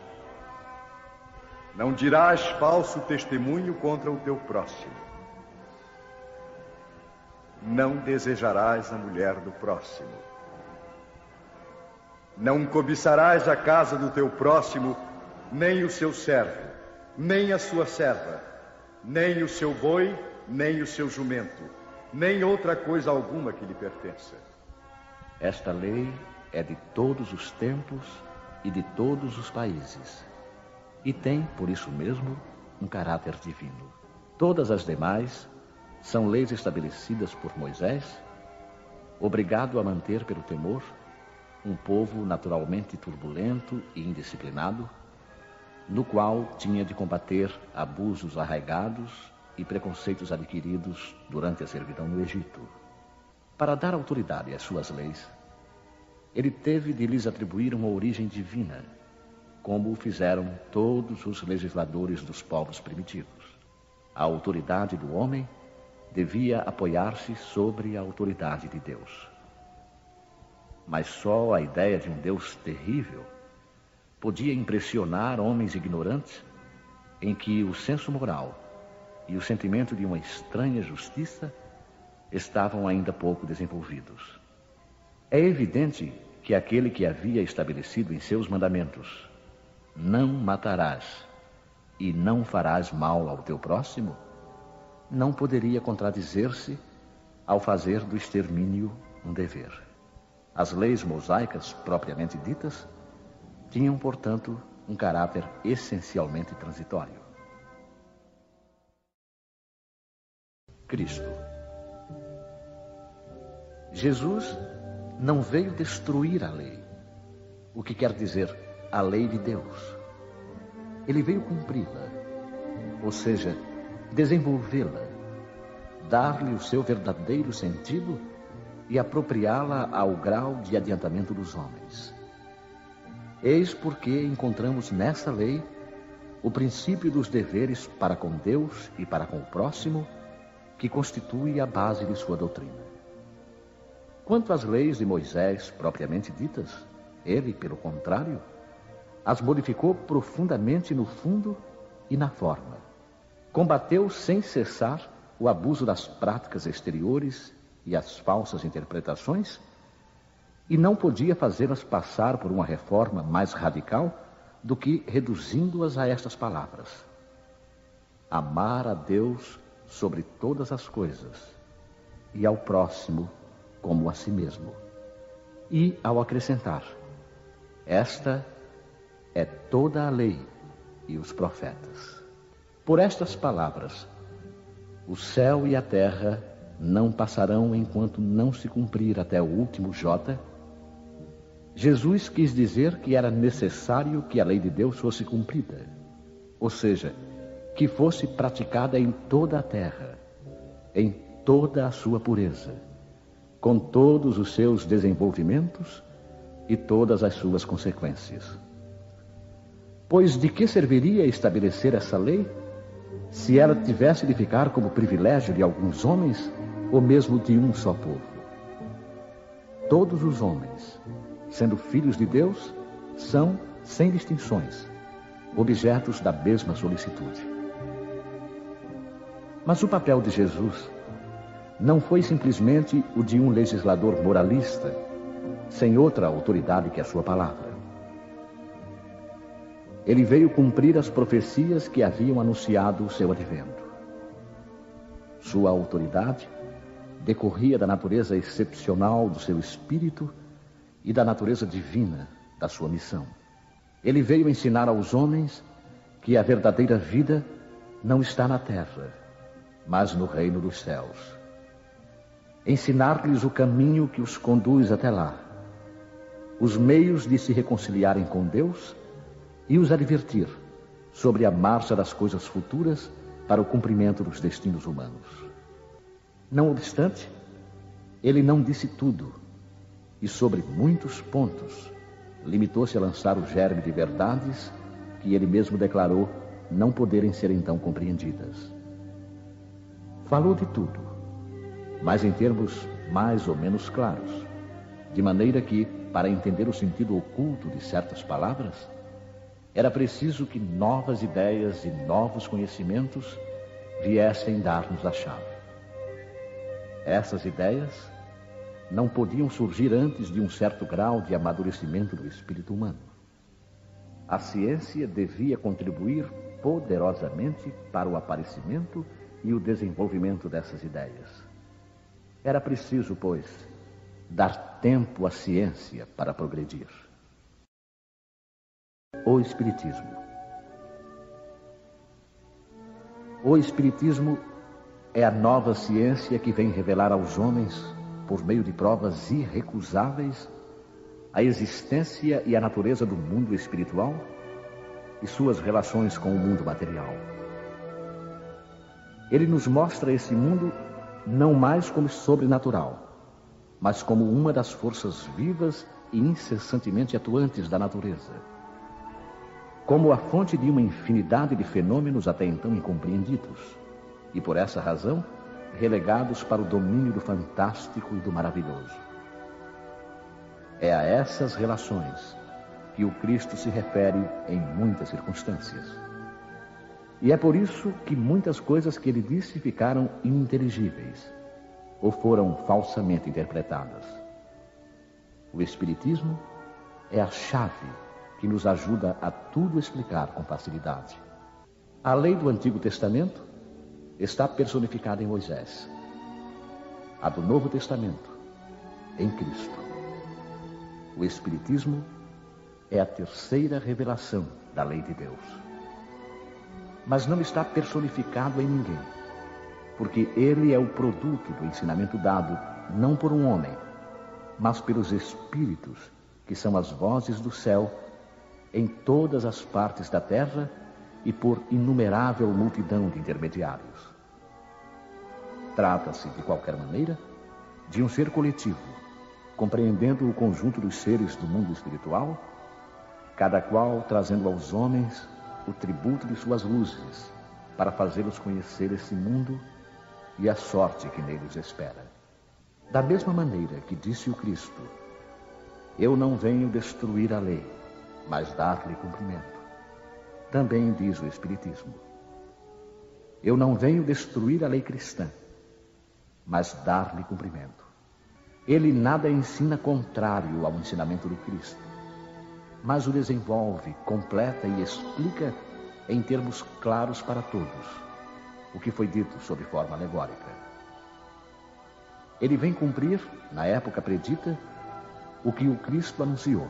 Não dirás falso testemunho contra o teu próximo. Não desejarás a mulher do próximo. Não cobiçarás a casa do teu próximo, nem o seu servo, nem a sua serva, nem o seu boi, nem o seu jumento, nem outra coisa alguma que lhe pertença. Esta lei é de todos os tempos e de todos os países, e tem, por isso mesmo, um caráter divino. Todas as demais são leis estabelecidas por Moisés, obrigado a manter pelo temor um povo naturalmente turbulento e indisciplinado, no qual tinha de combater abusos arraigados e preconceitos adquiridos durante a servidão no Egito. Para dar autoridade às suas leis, ele teve de lhes atribuir uma origem divina, como o fizeram todos os legisladores dos povos primitivos. A autoridade do homem devia apoiar-se sobre a autoridade de Deus. Mas só a ideia de um Deus terrível podia impressionar homens ignorantes em que o senso moral e o sentimento de uma estranha justiça estavam ainda pouco desenvolvidos. É evidente que aquele que havia estabelecido em seus mandamentos: não matarás e não farás mal ao teu próximo, não poderia contradizer-se ao fazer do extermínio um dever. As leis mosaicas, propriamente ditas, tinham, portanto, um caráter essencialmente transitório. Cristo. Jesus não veio destruir a lei, o que quer dizer a lei de Deus. Ele veio cumpri-la, ou seja, desenvolvê-la, dar-lhe o seu verdadeiro sentido e apropriá-la ao grau de adiantamento dos homens. Eis porque encontramos nessa lei o princípio dos deveres para com Deus e para com o próximo, que constitui a base de sua doutrina. Quanto às leis de Moisés propriamente ditas, ele, pelo contrário, as modificou profundamente no fundo e na forma. Combateu sem cessar o abuso das práticas exteriores e as falsas interpretações, e não podia fazê-las passar por uma reforma mais radical do que reduzindo-as a estas palavras: amar a Deus sobre todas as coisas e ao próximo como a si mesmo. E ao acrescentar: esta é toda a lei e os profetas. Por estas palavras, o céu e a terra não passarão enquanto não se cumprir até o último jota. Jesus quis dizer que era necessário que a lei de Deus fosse cumprida, ou seja, que fosse praticada em toda a terra, em toda a sua pureza, com todos os seus desenvolvimentos e todas as suas consequências. Pois de que serviria estabelecer essa lei se ela tivesse de ficar como privilégio de alguns homens ou mesmo de um só povo? Todos os homens, sendo filhos de Deus, são, sem distinções, objetos da mesma solicitude. Mas o papel de Jesus não foi simplesmente o de um legislador moralista, sem outra autoridade que a sua palavra. Ele veio cumprir as profecias que haviam anunciado o seu advento. Sua autoridade decorria da natureza excepcional do seu espírito e da natureza divina da sua missão. Ele veio ensinar aos homens que a verdadeira vida não está na terra, mas no reino dos céus. Ensinar-lhes o caminho que os conduz até lá, os meios de se reconciliarem com Deus e os advertir sobre a marcha das coisas futuras para o cumprimento dos destinos humanos. Não obstante, ele não disse tudo e sobre muitos pontos limitou-se a lançar o germe de verdades que ele mesmo declarou não poderem ser então compreendidas. Falou de tudo, mas em termos mais ou menos claros, de maneira que, para entender o sentido oculto de certas palavras, era preciso que novas ideias e novos conhecimentos viessem dar-nos a chave. Essas ideias não podiam surgir antes de um certo grau de amadurecimento do espírito humano. A ciência devia contribuir poderosamente para o aparecimento e o desenvolvimento dessas ideias. Era preciso, pois, dar tempo à ciência para progredir. O Espiritismo. O Espiritismo é a nova ciência que vem revelar aos homens, por meio de provas irrecusáveis, a existência e a natureza do mundo espiritual e suas relações com o mundo material. Ele nos mostra esse mundo não mais como sobrenatural, mas como uma das forças vivas e incessantemente atuantes da natureza, como a fonte de uma infinidade de fenômenos até então incompreendidos, e por essa razão relegados para o domínio do fantástico e do maravilhoso. É a essas relações que o Cristo se refere em muitas circunstâncias. E é por isso que muitas coisas que ele disse ficaram ininteligíveis ou foram falsamente interpretadas. O Espiritismo é a chave que nos ajuda a tudo explicar com facilidade. A lei do Antigo Testamento está personificada em Moisés. A do Novo Testamento, em Cristo. O Espiritismo é a terceira revelação da lei de Deus. Mas não está personificado em ninguém, porque ele é o produto do ensinamento dado não por um homem, mas pelos Espíritos, que são as vozes do céu em todas as partes da terra e por inumerável multidão de intermediários. Trata-se, de qualquer maneira, de um ser coletivo, compreendendo o conjunto dos seres do mundo espiritual, cada qual trazendo aos homens o tributo de suas luzes, para fazê-los conhecer esse mundo e a sorte que nele os espera. Da mesma maneira que disse o Cristo: eu não venho destruir a lei, mas dar-lhe cumprimento. Também diz o Espiritismo: eu não venho destruir a lei cristã, mas dar-lhe cumprimento. Ele nada ensina contrário ao ensinamento do Cristo, mas o desenvolve, completa e explica em termos claros para todos, o que foi dito sob forma alegórica. Ele vem cumprir, na época predita, o que o Cristo anunciou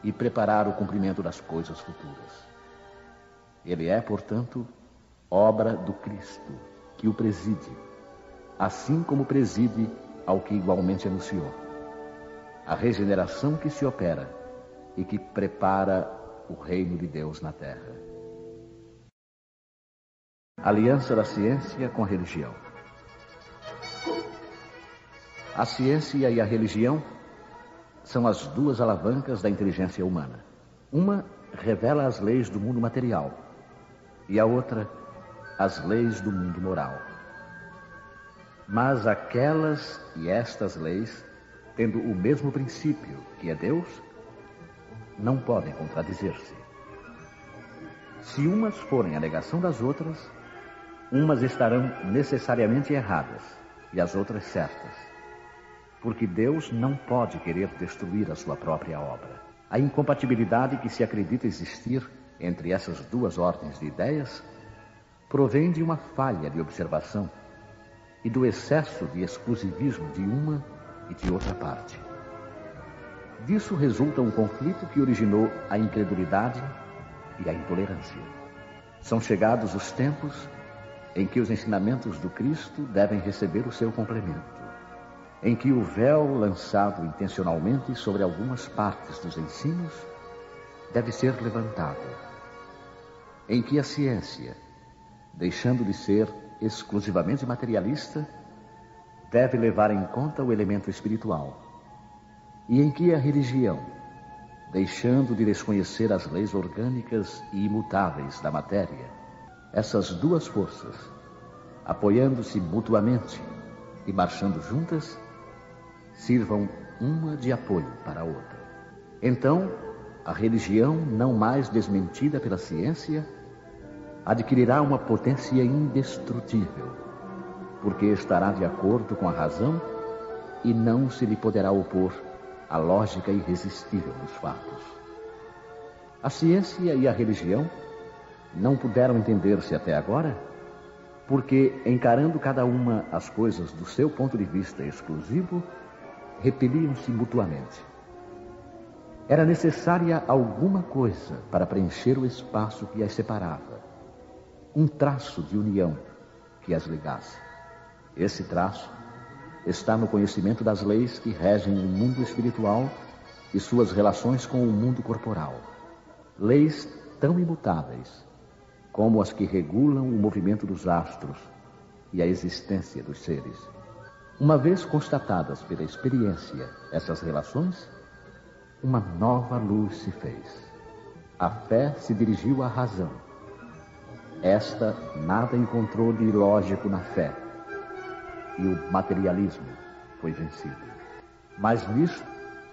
e preparar o cumprimento das coisas futuras. Ele é, portanto, obra do Cristo, que o preside, assim como preside ao que igualmente anunciou, a regeneração que se opera e que prepara o reino de Deus na terra. Aliança da ciência com a religião. A ciência e a religião são as duas alavancas da inteligência humana. Uma revela as leis do mundo material e a outra as leis do mundo moral. Mas aquelas e estas leis, tendo o mesmo princípio, que é Deus, não podem contradizer-se. Se umas forem a negação das outras, umas estarão necessariamente erradas e as outras certas. Porque Deus não pode querer destruir a sua própria obra. A incompatibilidade que se acredita existir entre essas duas ordens de ideias provém de uma falha de observação e do excesso de exclusivismo de uma e de outra parte. Disso resulta um conflito que originou a incredulidade e a intolerância. São chegados os tempos em que os ensinamentos do Cristo devem receber o seu complemento, em que o véu lançado intencionalmente sobre algumas partes dos ensinos deve ser levantado, em que a ciência, deixando de ser exclusivamente materialista, deve levar em conta o elemento espiritual, e em que a religião, deixando de desconhecer as leis orgânicas e imutáveis da matéria, essas duas forças, apoiando-se mutuamente e marchando juntas, sirvam uma de apoio para a outra. Então, a religião, não mais desmentida pela ciência, adquirirá uma potência indestrutível, porque estará de acordo com a razão e não se lhe poderá opor a lógica irresistível dos fatos. A ciência e a religião não puderam entender-se até agora, porque, encarando cada uma as coisas do seu ponto de vista exclusivo, repeliam-se mutuamente. Era necessária alguma coisa para preencher o espaço que as separava, um traço de união que as ligasse. Esse traço está no conhecimento das leis que regem o mundo espiritual e suas relações com o mundo corporal. Leis tão imutáveis como as que regulam o movimento dos astros e a existência dos seres. Uma vez constatadas pela experiência essas relações, uma nova luz se fez. A fé se dirigiu à razão. Esta nada encontrou de ilógico na fé, e o materialismo foi vencido. Mas nisso,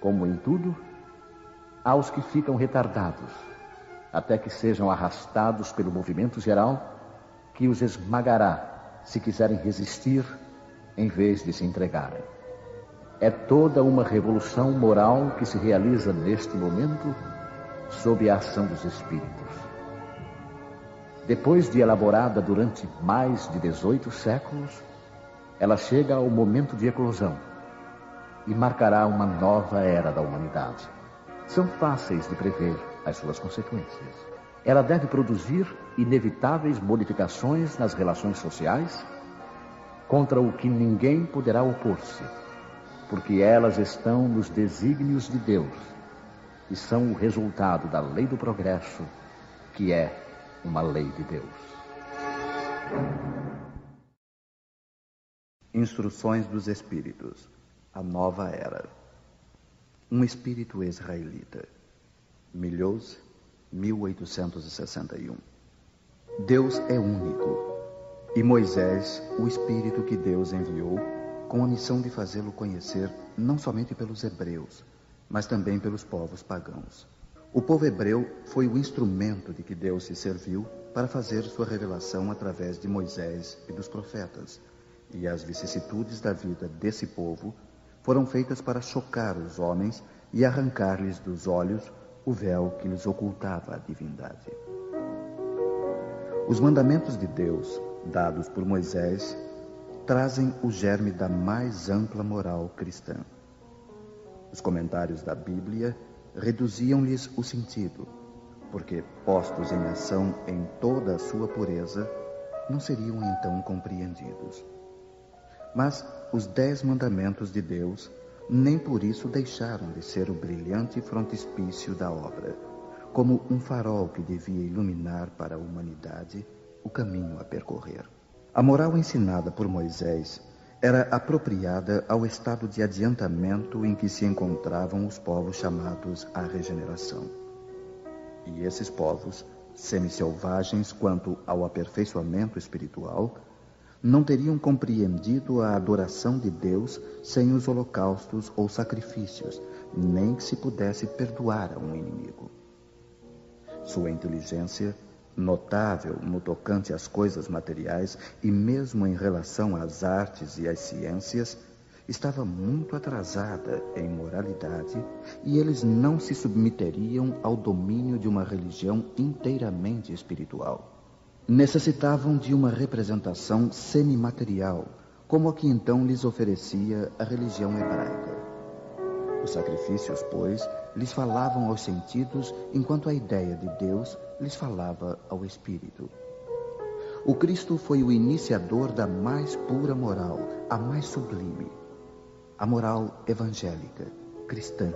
como em tudo, há os que ficam retardados, até que sejam arrastados pelo movimento geral, que os esmagará se quiserem resistir em vez de se entregarem. É toda uma revolução moral que se realiza neste momento sob a ação dos espíritos. Depois de elaborada durante mais de 18 séculos, ela chega ao momento de eclosão e marcará uma nova era da humanidade. São fáceis de prever as suas consequências. Ela deve produzir inevitáveis modificações nas relações sociais, contra o que ninguém poderá opor-se, porque elas estão nos desígnios de Deus e são o resultado da lei do progresso, que é uma lei de Deus. Instruções dos Espíritos. A Nova Era. Um espírito israelita. Milhouse, 1861. Deus é único, e Moisés, o espírito que Deus enviou, com a missão de fazê-lo conhecer não somente pelos hebreus, mas também pelos povos pagãos. O povo hebreu foi o instrumento de que Deus se serviu para fazer sua revelação através de Moisés e dos profetas, e as vicissitudes da vida desse povo foram feitas para chocar os homens e arrancar-lhes dos olhos o véu que lhes ocultava a divindade. Os mandamentos de Deus, dados por Moisés, trazem o germe da mais ampla moral cristã. Os comentários da Bíblia reduziam-lhes o sentido, porque, postos em ação em toda a sua pureza, não seriam então compreendidos. Mas os 10 mandamentos de Deus nem por isso deixaram de ser o brilhante frontispício da obra, como um farol que devia iluminar para a humanidade o caminho a percorrer. A moral ensinada por Moisés era apropriada ao estado de adiantamento em que se encontravam os povos chamados à regeneração. E esses povos, semi-selvagens quanto ao aperfeiçoamento espiritual, não teriam compreendido a adoração de Deus sem os holocaustos ou sacrifícios, nem que se pudesse perdoar a um inimigo. Sua inteligência notável no tocante às coisas materiais e mesmo em relação às artes e às ciências, estava muito atrasada em moralidade e eles não se submeteriam ao domínio de uma religião inteiramente espiritual. Necessitavam de uma representação semimaterial, como a que então lhes oferecia a religião hebraica. Os sacrifícios, pois, lhes falavam aos sentidos, enquanto a ideia de Deus lhes falava ao espírito. O Cristo foi o iniciador da mais pura moral, a mais sublime, a moral evangélica, cristã,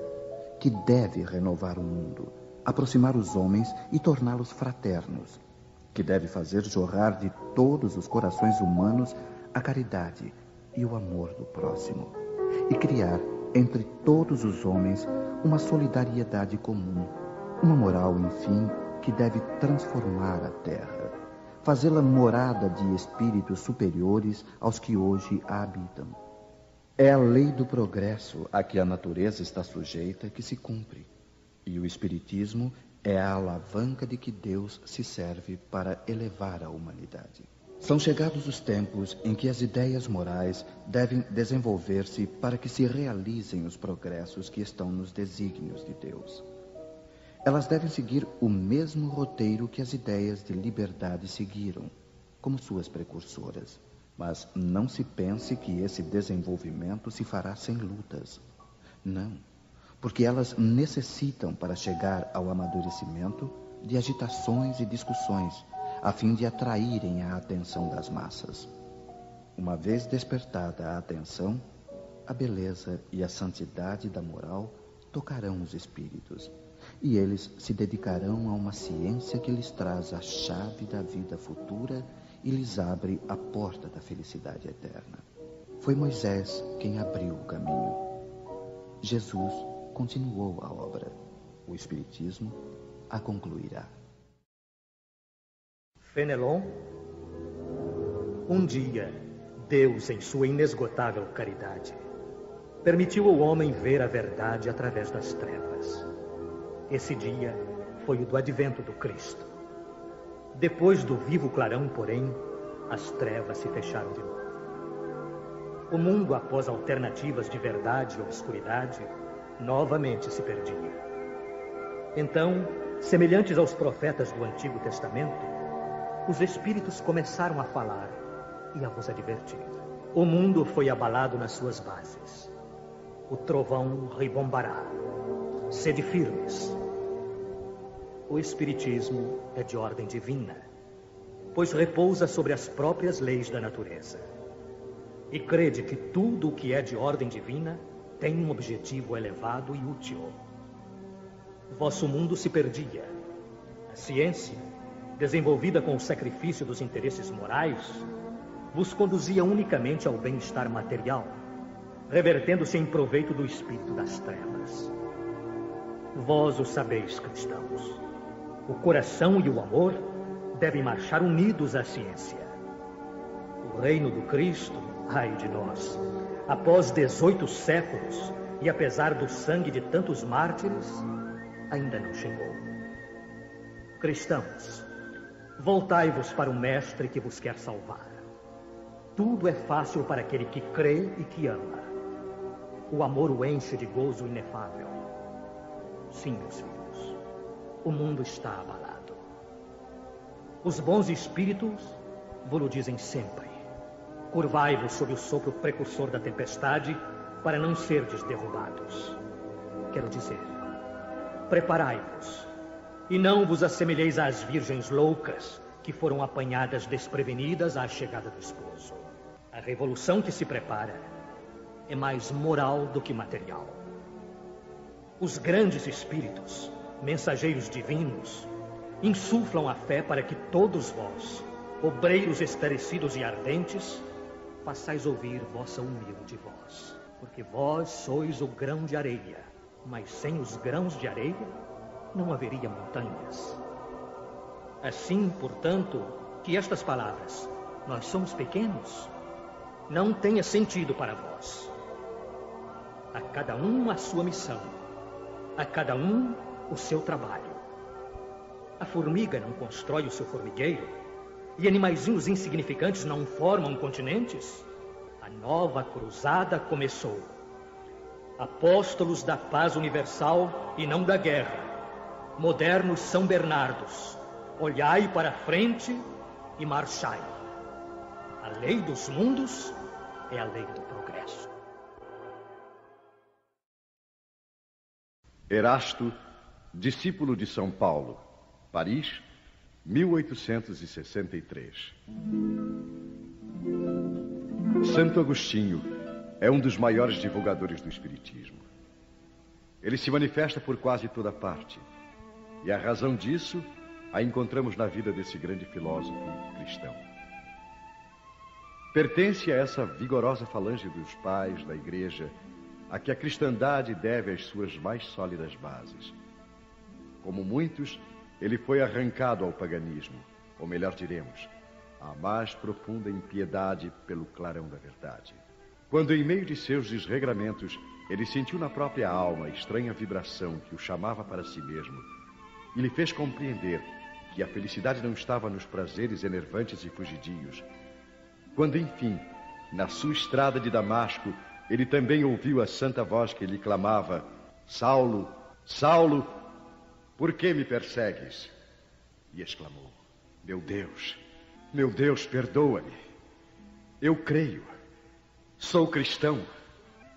que deve renovar o mundo, aproximar os homens e torná-los fraternos, que deve fazer jorrar de todos os corações humanos a caridade e o amor do próximo, e criar entre todos os homens uma solidariedade comum, uma moral, enfim, que deve transformar a terra, fazê-la morada de espíritos superiores aos que hoje a habitam. É a lei do progresso a que a natureza está sujeita que se cumpre, e o espiritismo é a alavanca de que Deus se serve para elevar a humanidade. São chegados os tempos em que as ideias morais devem desenvolver-se para que se realizem os progressos que estão nos desígnios de Deus. Elas devem seguir o mesmo roteiro que as ideias de liberdade seguiram, como suas precursoras. Mas não se pense que esse desenvolvimento se fará sem lutas. Não, porque elas necessitam, para chegar ao amadurecimento, de agitações e discussões, a fim de atraírem a atenção das massas. Uma vez despertada a atenção, a beleza e a santidade da moral tocarão os espíritos, e eles se dedicarão a uma ciência que lhes traz a chave da vida futura e lhes abre a porta da felicidade eterna. Foi Moisés quem abriu o caminho. Jesus continuou a obra. O Espiritismo a concluirá. Fenelon, um dia, Deus, em sua inesgotável caridade, permitiu ao homem ver a verdade através das trevas. Esse dia foi o do advento do Cristo. Depois do vivo clarão, porém, as trevas se fecharam de novo. O mundo, após alternativas de verdade e obscuridade, novamente se perdia. Então, semelhantes aos profetas do Antigo Testamento, os espíritos começaram a falar e a vos advertir. O mundo foi abalado nas suas bases. O trovão ribombará. Sede firmes. O Espiritismo é de ordem divina, pois repousa sobre as próprias leis da natureza. E crede que tudo o que é de ordem divina tem um objetivo elevado e útil. Vosso mundo se perdia. A ciência, desenvolvida com o sacrifício dos interesses morais, vos conduzia unicamente ao bem-estar material, revertendo-se em proveito do espírito das trevas. Vós o sabeis, cristãos. O coração e o amor devem marchar unidos à ciência. O reino do Cristo, ai de nós, após 18 séculos e apesar do sangue de tantos mártires, ainda não chegou. Cristãos, voltai-vos para o Mestre que vos quer salvar. Tudo é fácil para aquele que crê e que ama. O amor o enche de gozo inefável. Sim, meus filhos, o mundo está abalado. Os bons espíritos vos dizem sempre: curvai-vos sob o sopro precursor da tempestade para não serdes derrubados. Quero dizer, preparai-vos e não vos assemelheis às virgens loucas que foram apanhadas desprevenidas à chegada do esposo. A revolução que se prepara é mais moral do que material. Os grandes espíritos, mensageiros divinos, insuflam a fé para que todos vós, obreiros esclarecidos e ardentes, façais ouvir vossa humilde voz. Porque vós sois o grão de areia, mas sem os grãos de areia não haveria montanhas. Assim, portanto, que estas palavras, nós somos pequenos, não tenha sentido para vós. A cada um a sua missão, a cada um o seu trabalho. A formiga não constrói o seu formigueiro? E animaizinhos insignificantes não formam continentes? A nova cruzada começou. Apóstolos da paz universal e não da guerra. Modernos São Bernardos, olhai para a frente e marchai. A lei dos mundos é a lei do progresso. Erasto, discípulo de São Paulo, Paris, 1863. Santo Agostinho é um dos maiores divulgadores do Espiritismo. Ele se manifesta por quase toda parte, e a razão disso a encontramos na vida desse grande filósofo cristão. Pertence a essa vigorosa falange dos pais da Igreja a que a cristandade deve as suas mais sólidas bases. Como muitos, ele foi arrancado ao paganismo, ou melhor diremos, à mais profunda impiedade pelo clarão da verdade. Quando, em meio de seus desregramentos, ele sentiu na própria alma a estranha vibração que o chamava para si mesmo e lhe fez compreender que a felicidade não estava nos prazeres enervantes e fugidios. Quando, enfim, na sua estrada de Damasco, ele também ouviu a santa voz que lhe clamava: Saulo, Saulo, por que me persegues? E exclamou: meu Deus, perdoa-me. Eu creio, sou cristão.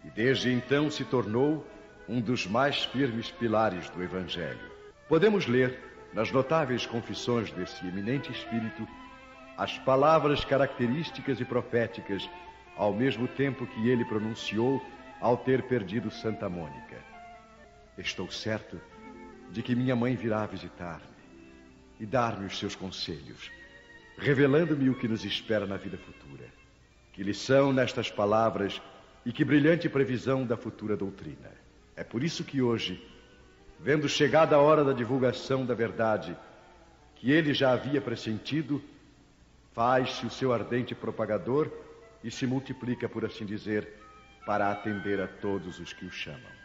E desde então se tornou um dos mais firmes pilares do Evangelho. Podemos ler, nas notáveis confissões desse eminente espírito, as palavras características e proféticas, ao mesmo tempo que ele pronunciou ao ter perdido Santa Mônica. Estou certo de que minha mãe virá visitar-me e dar-me os seus conselhos, revelando-me o que nos espera na vida futura. Que lição nestas palavras e que brilhante previsão da futura doutrina. É por isso que hoje, vendo chegada a hora da divulgação da verdade, que ele já havia pressentido, faz-se o seu ardente propagador e se multiplica, por assim dizer, para atender a todos os que o chamam.